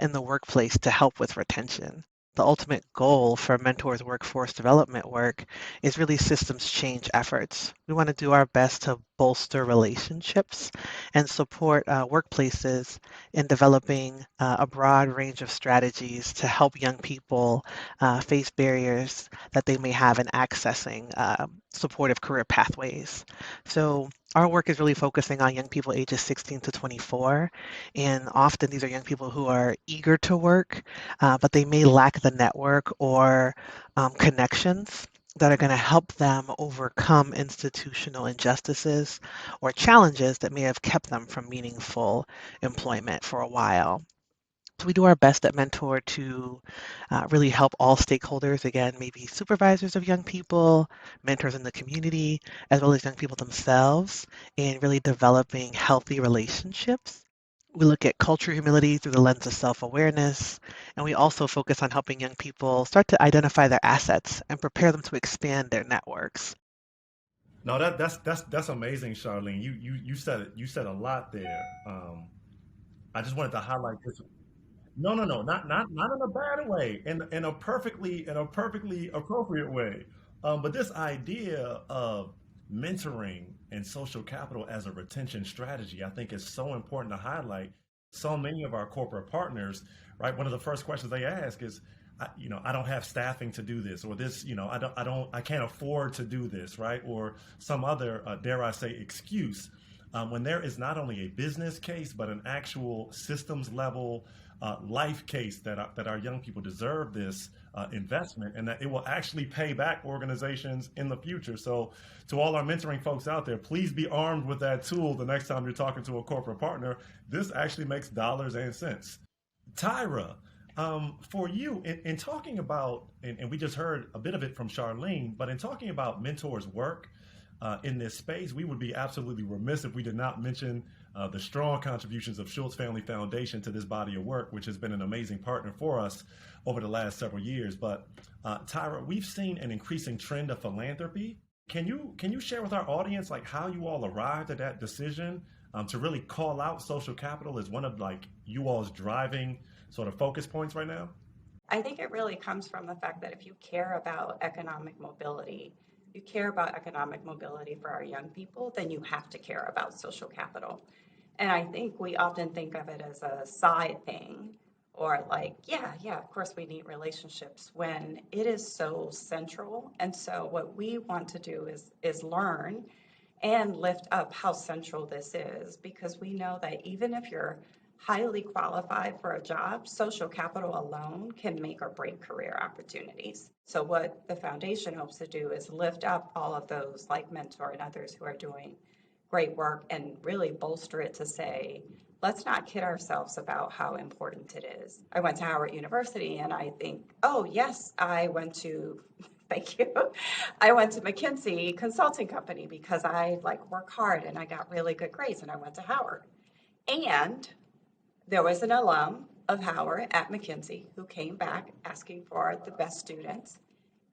in the workplace to help with retention. the ultimate goal for Mentor's workforce development work is really systems change efforts. We want to do our best to bolster relationships and support workplaces in developing a broad range of strategies to help young people face barriers that they may have in accessing supportive career pathways. So our work is really focusing on young people ages 16 to 24, and often these are young people who are eager to work, but they may lack the network or connections that are going to help them overcome institutional injustices or challenges that may have kept them from meaningful employment for a while. So we do our best at Mentor to really help all stakeholders, again, maybe supervisors of young people, mentors in the community, as well as young people themselves, in really developing healthy relationships. We look at culture humility through the lens of self-awareness, and we also focus on helping young people start to identify their assets and prepare them to expand their networks. No, that's amazing, Charlene. You said a lot there. I just wanted to highlight this. No, no, no, not in a bad way, in a perfectly appropriate way. But this idea of mentoring and social capital as a retention strategy, I think is so important to highlight. So many of our corporate partners, right? One of the first questions they ask is, I don't have staffing to do this, or this, I can't afford to do this, right? Or some other, dare I say, excuse. When there is not only a business case, but an actual systems level life case that our young people deserve this investment, and that it will actually pay back organizations in the future. So to all our mentoring folks out there, please be armed with that tool the next time you're talking to a corporate partner. This actually makes dollars and cents. Tyra, for you, in talking about, and we just heard a bit of it from Charlene, but in talking about mentors' work in this space, we would be absolutely remiss if we did not mention the strong contributions of Schultz Family Foundation to this body of work, which has been an amazing partner for us over the last several years. But Tyra, we've seen an increasing trend of philanthropy. Can you share with our audience like how you all arrived at that decision to really call out social capital as one of like you all's driving sort of focus points right now? I think it really comes from the fact that if you care about economic mobility, you care about economic mobility for our young people, then you have to care about social capital. And I think we often think of it as a side thing, or like, yeah, of course we need relationships, when it is so central. And so what we want to do is learn and lift up how central this is, because we know that even if you're highly qualified for a job, social capital alone can make or break career opportunities. So what the foundation hopes to do is lift up all of those like Mentor and others who are doing great work and really bolster it to say, let's not kid ourselves about how important it is. I went to Howard University and I think, oh yes, I went to, thank you, I went to McKinsey Consulting Company because I like work hard and I got really good grades and I went to Howard. And there was an alum of Howard at McKinsey who came back asking for the best students,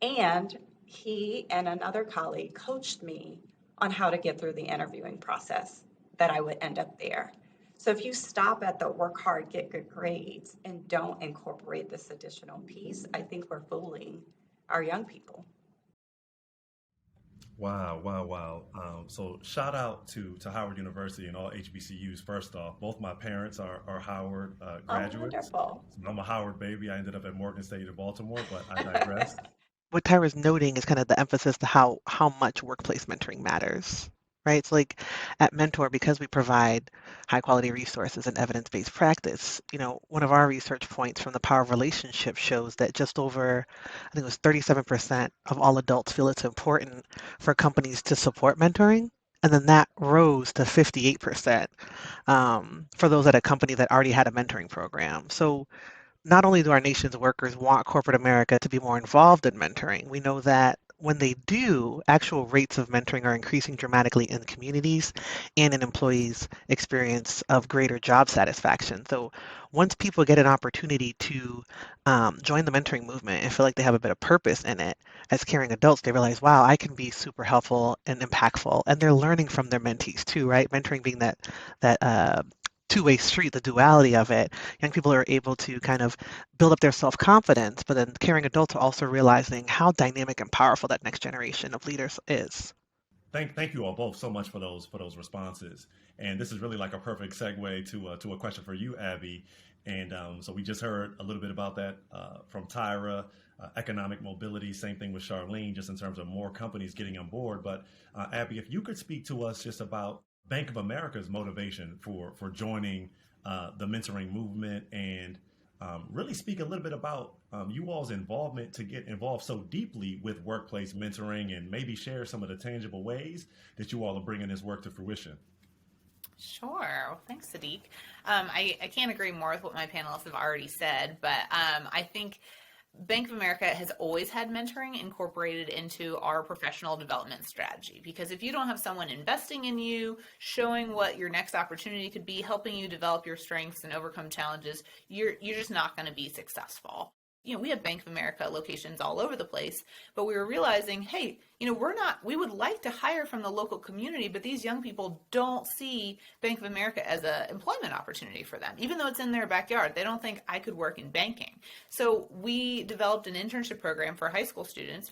and he and another colleague coached me on how to get through the interviewing process that I would end up there. So if you stop at the work hard, get good grades, and don't incorporate this additional piece, I think we're fooling our young people. Wow. So shout out to Howard University and all HBCUs. First off, both my parents are Howard graduates. Oh, wonderful. So I'm a Howard baby. I ended up at Morgan State in Baltimore, but I digress. What Tyra's noting is kind of the emphasis to how much workplace mentoring matters, right? It's like at Mentor, because we provide high quality resources and evidence-based practice, one of our research points from the Power of Relationships shows that just over, I think it was 37% of all adults feel it's important for companies to support mentoring. And then that rose to 58% for those at a company that already had a mentoring program. So not only do our nation's workers want corporate America to be more involved in mentoring, we know that when they do, actual rates of mentoring are increasing dramatically in communities and in employees' experience of greater job satisfaction. So once people get an opportunity to join the mentoring movement and feel like they have a bit of purpose in it, as caring adults, they realize, wow, I can be super helpful and impactful. And they're learning from their mentees too, right? Mentoring being that two-way street, the duality of it. Young people are able to kind of build up their self-confidence, but then caring adults are also realizing how dynamic and powerful that next generation of leaders is. Thank you all both so much for those responses. And this is really like a perfect segue to a question for you, Abby. And so we just heard a little bit about that from Tyra, economic mobility. Same thing with Charlene, just in terms of more companies getting on board. But Abby, if you could speak to us just about Bank of America's motivation for joining the mentoring movement, and really speak a little bit about you all's involvement to get involved so deeply with workplace mentoring, and maybe share some of the tangible ways that you all are bringing this work to fruition. Sure. Well, thanks, Sadiq. I can't agree more with what my panelists have already said, but I think Bank of America has always had mentoring incorporated into our professional development strategy, because if you don't have someone investing in you, showing what your next opportunity could be, helping you develop your strengths and overcome challenges, you're just not going to be successful. We have Bank of America locations all over the place, but we were realizing, hey, we would like to hire from the local community, but these young people don't see Bank of America as an employment opportunity for them. Even though it's in their backyard, they don't think I could work in banking. So we developed an internship program for high school students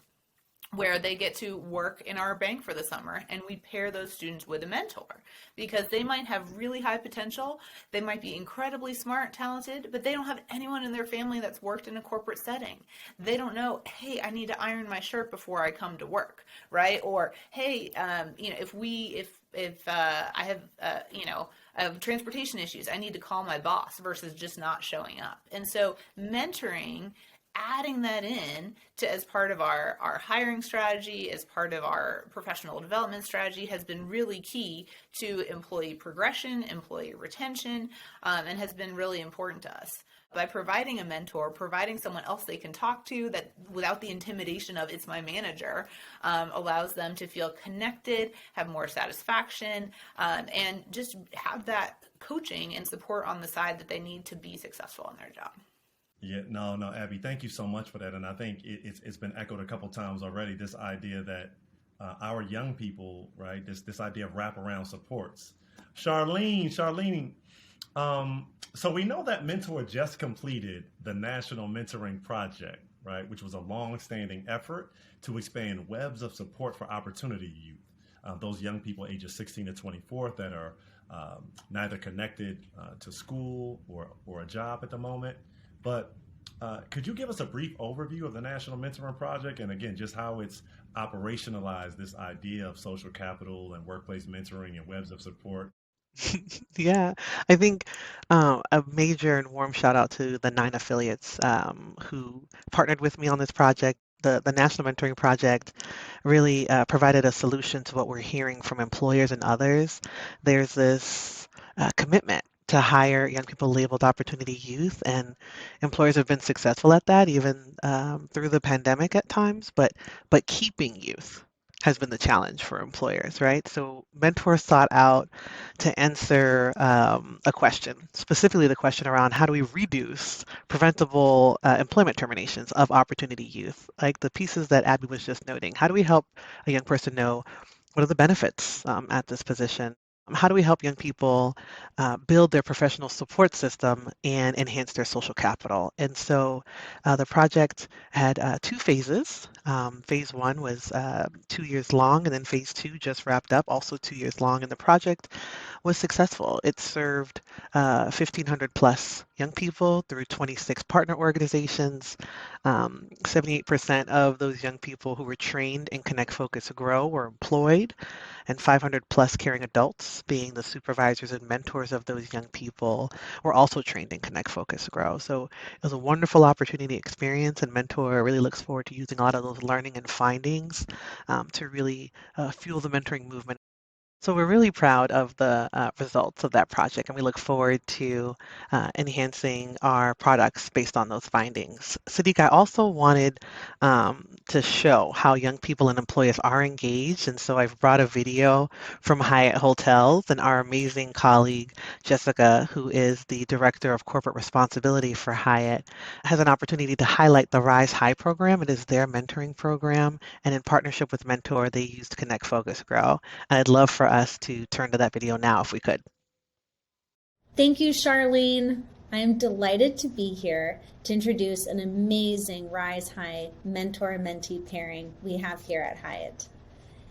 where they get to work in our bank for the summer, and we pair those students with a mentor, because they might have really high potential, they might be incredibly smart, talented, but they don't have anyone in their family that's worked in a corporate setting. They don't know, hey, I need to iron my shirt before I come to work, right? Or, hey, if I have transportation issues, I need to call my boss, versus just not showing up. And so mentoring, adding that in to as part of our hiring strategy, as part of our professional development strategy, has been really key to employee progression, employee retention, and has been really important to us. By providing a mentor, providing someone else they can talk to that without the intimidation of it's my manager, allows them to feel connected, have more satisfaction, and just have that coaching and support on the side that they need to be successful in their job. Yeah, no, Abby, thank you so much for that. And I think it's been echoed a couple times already, this idea that our young people, right, this idea of wraparound supports. Charlene, so we know that Mentor just completed the National Mentoring Project, right, which was a long-standing effort to expand webs of support for opportunity youth, those young people ages 16 to 24 that are neither connected to school or a job at the moment. But could you give us a brief overview of the National Mentoring Project, and again, just how it's operationalized this idea of social capital and workplace mentoring and webs of support? Yeah, I think a major and warm shout out to the 9 affiliates who partnered with me on this project. The National Mentoring Project really provided a solution to what we're hearing from employers and others. There's this commitment to hire young people labeled opportunity youth, and employers have been successful at that, even through the pandemic at times. But keeping youth has been the challenge for employers, right? So mentors sought out to answer a question, specifically the question around how do we reduce preventable employment terminations of opportunity youth, like the pieces that Abby was just noting. How do we help a young person know what are the benefits at this position? How do we help young people build their professional support system and enhance their social capital? And so the project had 2 phases. Phase 1 was 2 years long, and then phase 2 just wrapped up, also 2 years long. And the project was successful. It served 1,500 plus young people through 26 partner organizations. 78% of those young people who were trained in Connect, Focus, Grow were employed, and 500 plus caring adults, being the supervisors and mentors of those young people, were also trained in Connect, Focus, Grow. So it was a wonderful opportunity experience, and Mentor really looks forward to using a lot of those learning and findings to really fuel the mentoring movement. So we're really proud of the results of that project, and we look forward to enhancing our products based on those findings. Sadiq, I also wanted to show how young people and employers are engaged, and so I've brought a video from Hyatt Hotels, and our amazing colleague, Jessica, who is the Director of Corporate Responsibility for Hyatt, has an opportunity to highlight the Rise High program. It is their mentoring program, and in partnership with Mentor, they used Connect, Focus, Grow. And I'd love for us to turn to that video now if we could. Thank you, Charlene. I am delighted to be here to introduce an amazing Rise High mentor-mentee pairing we have here at Hyatt.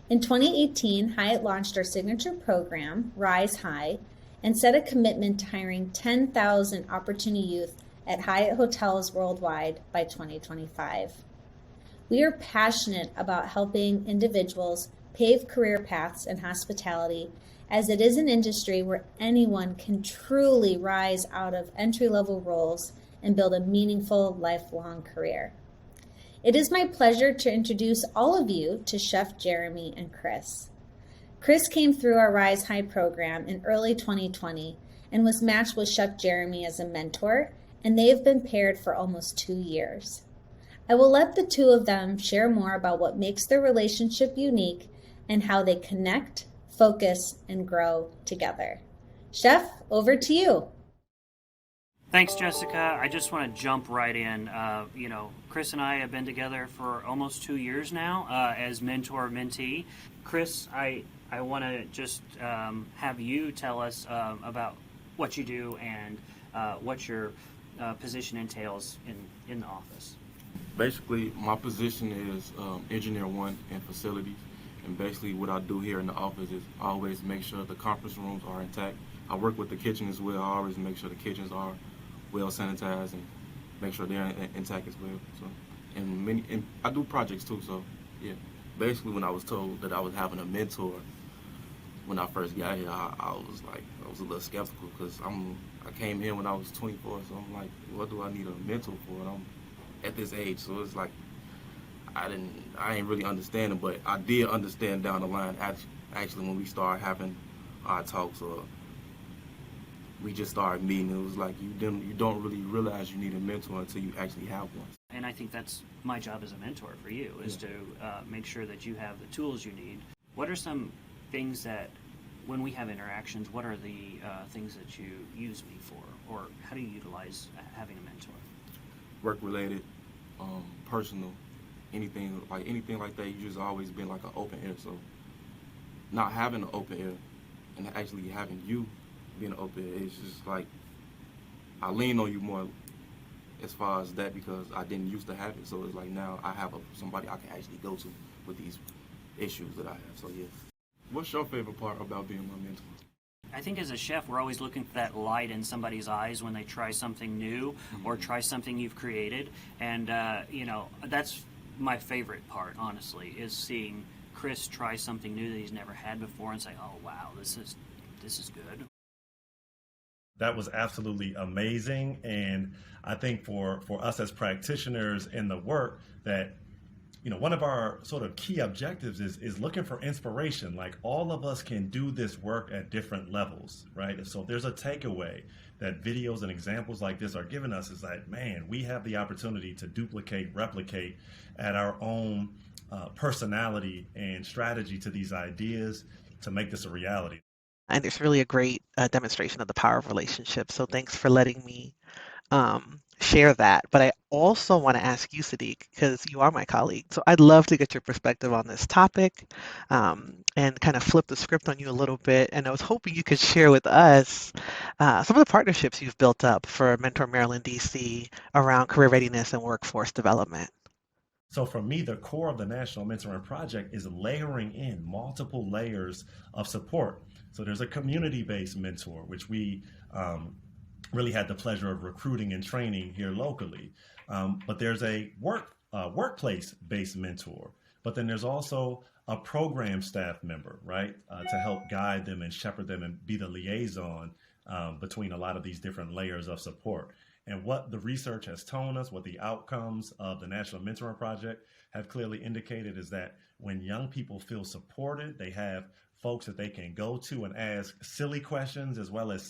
In 2018, Hyatt launched our signature program, Rise High, and set a commitment to hiring 10,000 opportunity youth at Hyatt hotels worldwide by 2025. We are passionate about helping individuals pave career paths in hospitality, as it is an industry where anyone can truly rise out of entry-level roles and build a meaningful lifelong career. It is my pleasure to introduce all of you to Chef Jeremy and Chris. Chris came through our Rise High program in early 2020 and was matched with Chef Jeremy as a mentor, and they have been paired for almost 2 years. I will let the two of them share more about what makes their relationship unique and how they connect, focus, and grow together. Chef, over to you. Thanks, Jessica. I just want to jump right in. Chris and I have been together for almost 2 years now as mentor-mentee. Chris, I want to just have you tell us about what you do and what your position entails in the office. Basically, my position is engineer one in facilities. And basically what I do here in the office is always make sure the conference rooms are intact. I work with the kitchen as well. I always make sure the kitchens are well sanitized and make sure they're intact as well. So, and I do projects too. So, yeah. Basically, when I was told that I was having a mentor when I first got here, I was a little skeptical because I came here when I was 24. So I'm like, what do I need a mentor for? And I'm at this age, so it's like I ain't really understanding, but I did understand down the line. Actually, when we started having our talks or we just started meeting, it was like you don't really realize you need a mentor until you actually have one. And I think that's my job as a mentor for you, is to make sure that you have the tools you need. What are some things that, when we have interactions, what are the things that you use me for, or how do you utilize having a mentor? Work-related, personal, anything like that. You just always been like an open ear. So not having an open ear and actually having you being an open ear, it's just like I lean on you more as far as that because I didn't used to have it. So it's like now I have somebody I can actually go to with these issues that I have. So yeah. What's your favorite part about being my mentor? I think as a chef, we're always looking for that light in somebody's eyes when they try something new or try something you've created. And, that's my favorite part, honestly, is seeing Chris try something new that he's never had before and say, oh, wow, this is good. That was absolutely amazing. And I think for us as practitioners in the work that, one of our sort of key objectives is looking for inspiration. Like all of us can do this work at different levels, right? So there's a takeaway that videos and examples like this are giving us is that, man, we have the opportunity to duplicate, replicate at our own personality and strategy to these ideas to make this a reality. And it's really a great demonstration of the power of relationships. So thanks for letting me share that. But I also want to ask you, Sadiq, because you are my colleague. So I'd love to get your perspective on this topic and kind of flip the script on you a little bit. And I was hoping you could share with us some of the partnerships you've built up for Mentor Maryland, DC around career readiness and workforce development. So for me, the core of the National Mentoring Project is layering in multiple layers of support. So there's a community-based mentor, which we really had the pleasure of recruiting and training here locally. But there's a workplace-based mentor. But then there's also a program staff member, right, to help guide them and shepherd them and be the liaison between a lot of these different layers of support. And what the research has told us, what the outcomes of the National Mentoring Project have clearly indicated is that when young people feel supported, they have folks that they can go to and ask silly questions as well as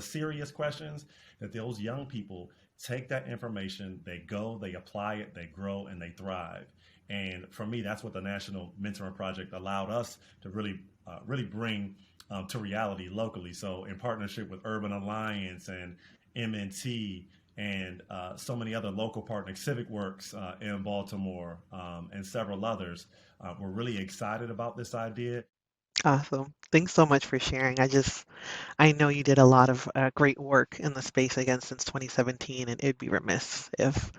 serious questions, that those young people take that information, they go, they apply it, they grow, and they thrive. And for me, that's what the National Mentoring Project allowed us to really bring to reality locally. So in partnership with Urban Alliance and MNT and so many other local partners, Civic Works in Baltimore and several others, we're really excited about this idea. Awesome. Thanks so much for sharing. I know you did a lot of great work in the space again since 2017, and it'd be remiss if,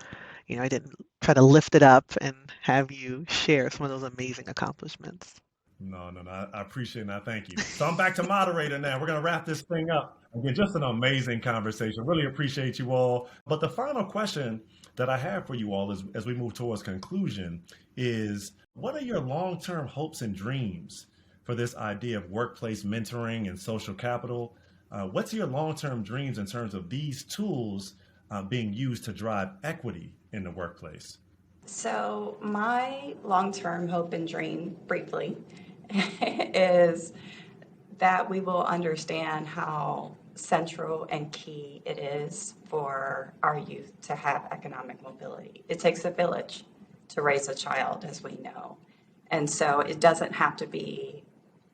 I didn't try to lift it up and have you share some of those amazing accomplishments. No. I appreciate it. And I thank you. So I'm back to moderator now. We're going to wrap this thing up. Again, just an amazing conversation. Really appreciate you all. But the final question that I have for you all as we move towards conclusion is, what are your long-term hopes and dreams for this idea of workplace mentoring and social capital? What's your long-term dreams in terms of these tools being used to drive equity in the workplace? So my long-term hope and dream, briefly, is that we will understand how central and key it is for our youth to have economic mobility. It takes a village to raise a child, as we know. And so it doesn't have to be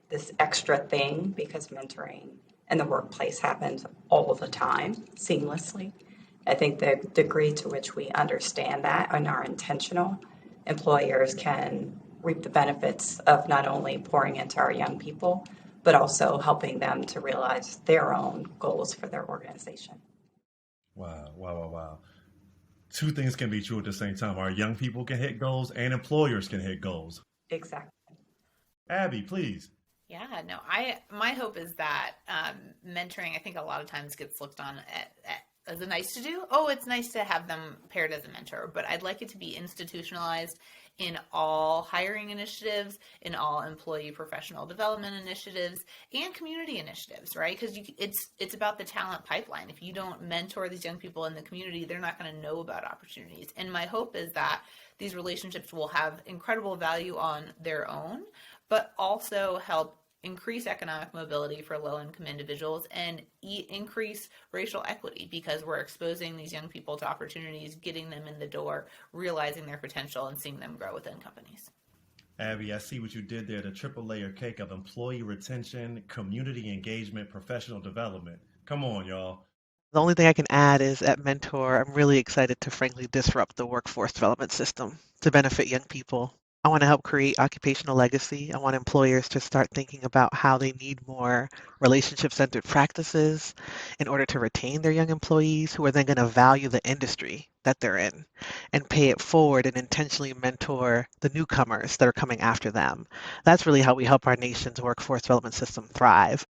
this extra thing, because mentoring in the workplace happens all the time, seamlessly. I think the degree to which we understand that and are intentional, employers can reap the benefits of not only pouring into our young people, but also helping them to realize their own goals for their organization. Wow. Two things can be true at the same time. Our young people can hit goals and employers can hit goals. Exactly. Abby, please. Yeah, no, my hope is that mentoring, I think a lot of times gets looked on as a nice to do. Oh, it's nice to have them paired as a mentor, but I'd like it to be institutionalized in all hiring initiatives, in all employee professional development initiatives, and community initiatives, right? Because it's about the talent pipeline. If you don't mentor these young people in the community, they're not going to know about opportunities. And my hope is that these relationships will have incredible value on their own, but also help increase economic mobility for low-income individuals and increase racial equity, because we're exposing these young people to opportunities, getting them in the door, realizing their potential, and seeing them grow within companies. Abby, I see what you did there, the triple layer cake of employee retention, community engagement, professional development. Come on, y'all. The only thing I can add is at Mentor, I'm really excited to frankly disrupt the workforce development system to benefit young people. I want to help create occupational legacy. I want employers to start thinking about how they need more relationship-centered practices in order to retain their young employees, who are then going to value the industry that they're in and pay it forward and intentionally mentor the newcomers that are coming after them. That's really how we help our nation's workforce development system thrive.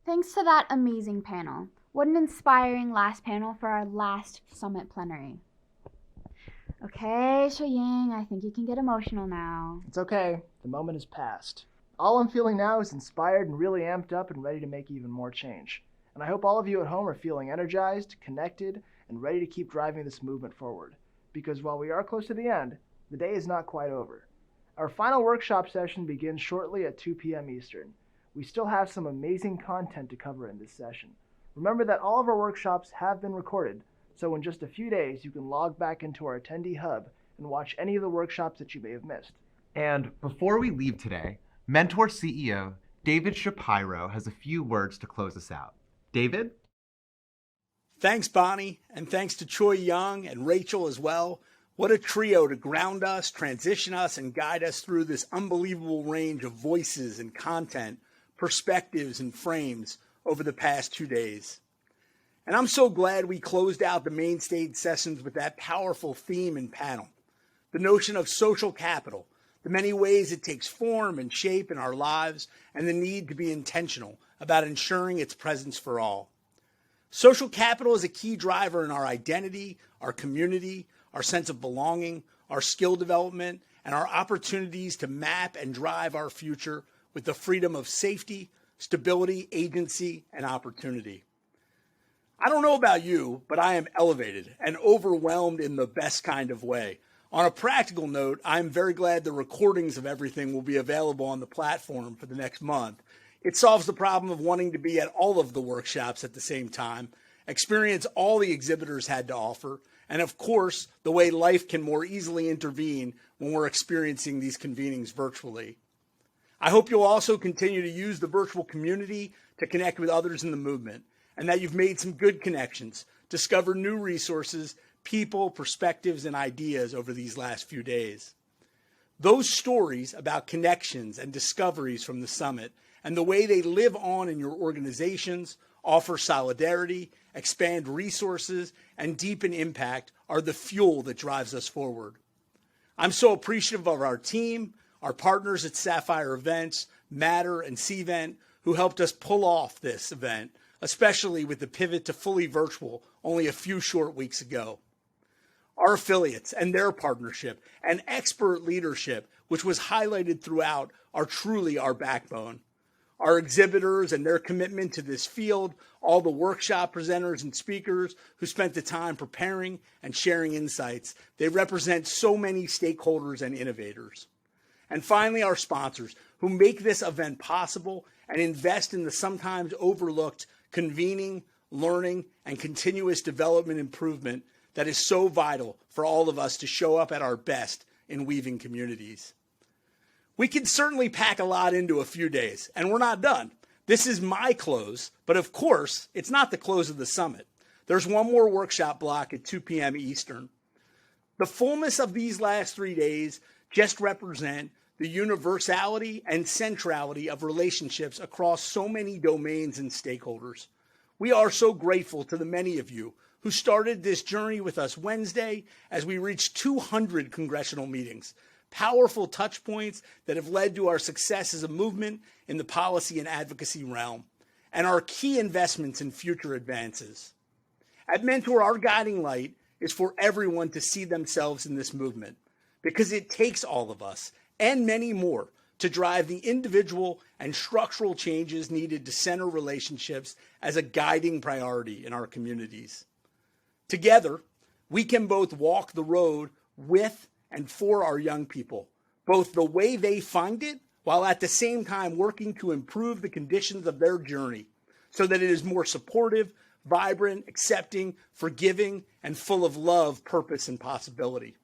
Thanks to that amazing panel. What an inspiring last panel for our last summit plenary. Okay, Shuying, I think you can get emotional now. It's okay. The moment is past. All I'm feeling now is inspired and really amped up and ready to make even more change. And I hope all of you at home are feeling energized, connected, and ready to keep driving this movement forward. Because while we are close to the end, the day is not quite over. Our final workshop session begins shortly at 2 p.m. Eastern. We still have some amazing content to cover in this session. Remember that all of our workshops have been recorded, so in just a few days, you can log back into our attendee hub and watch any of the workshops that you may have missed. And before we leave today, Mentor CEO David Shapiro has a few words to close us out. David? Thanks, Bonnie, and thanks to Choi Young and Rachel as well. What a trio to ground us, transition us, and guide us through this unbelievable range of voices and content, perspectives and frames over the past 2 days. And I'm so glad we closed out the main stage sessions with that powerful theme and panel. The notion of social capital, the many ways it takes form and shape in our lives, and the need to be intentional about ensuring its presence for all. Social capital is a key driver in our identity, our community, our sense of belonging, our skill development, and our opportunities to map and drive our future with the freedom of safety, stability, agency, and opportunity. I don't know about you, but I am elevated and overwhelmed in the best kind of way. On a practical note, I'm very glad the recordings of everything will be available on the platform for the next month. It solves the problem of wanting to be at all of the workshops at the same time, experience all the exhibitors had to offer, and of course, the way life can more easily intervene when we're experiencing these convenings virtually. I hope you'll also continue to use the virtual community to connect with others in the movement, and that you've made some good connections, discovered new resources, people, perspectives, and ideas over these last few days. Those stories about connections and discoveries from the summit and the way they live on in your organizations, offer solidarity, expand resources, and deepen impact are the fuel that drives us forward. I'm so appreciative of our team, our partners at Sapphire Events, Matter, and Cvent, who helped us pull off this event, especially with the pivot to fully virtual only a few short weeks ago. Our affiliates and their partnership and expert leadership, which was highlighted throughout, are truly our backbone. Our exhibitors and their commitment to this field, all the workshop presenters and speakers who spent the time preparing and sharing insights, they represent so many stakeholders and innovators. And finally, our sponsors who make this event possible and invest in the sometimes overlooked convening, learning, and continuous development improvement that is so vital for all of us to show up at our best in weaving communities. We can certainly pack a lot into a few days, and we're not done. This is my close, but of course, it's not the close of the summit. There's one more workshop block at 2 p.m. Eastern. The fullness of these last 3 days just represent the universality and centrality of relationships across so many domains and stakeholders. We are so grateful to the many of you who started this journey with us Wednesday as we reached 200 congressional meetings, powerful touch points that have led to our success as a movement in the policy and advocacy realm, and our key investments in future advances. At Mentor, our guiding light is for everyone to see themselves in this movement, because it takes all of us and many more to drive the individual and structural changes needed to center relationships as a guiding priority in our communities. Together, we can both walk the road with and for our young people, both the way they find it, while at the same time working to improve the conditions of their journey so that it is more supportive, vibrant, accepting, forgiving, and full of love, purpose, and possibility.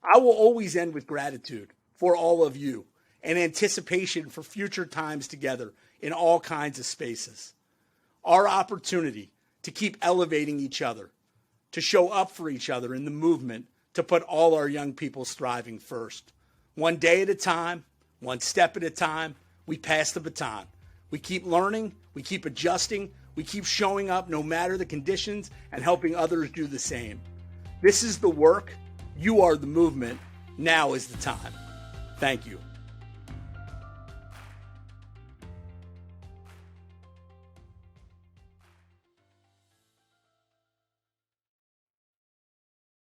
I will always end with gratitude for all of you and anticipation for future times together in all kinds of spaces. Our opportunity to keep elevating each other, to show up for each other in the movement, to put all our young people striving first. One day at a time, one step at a time, we pass the baton. We keep learning, we keep adjusting, we keep showing up no matter the conditions and helping others do the same. This is the work. You are the movement. Now is the time. Thank you.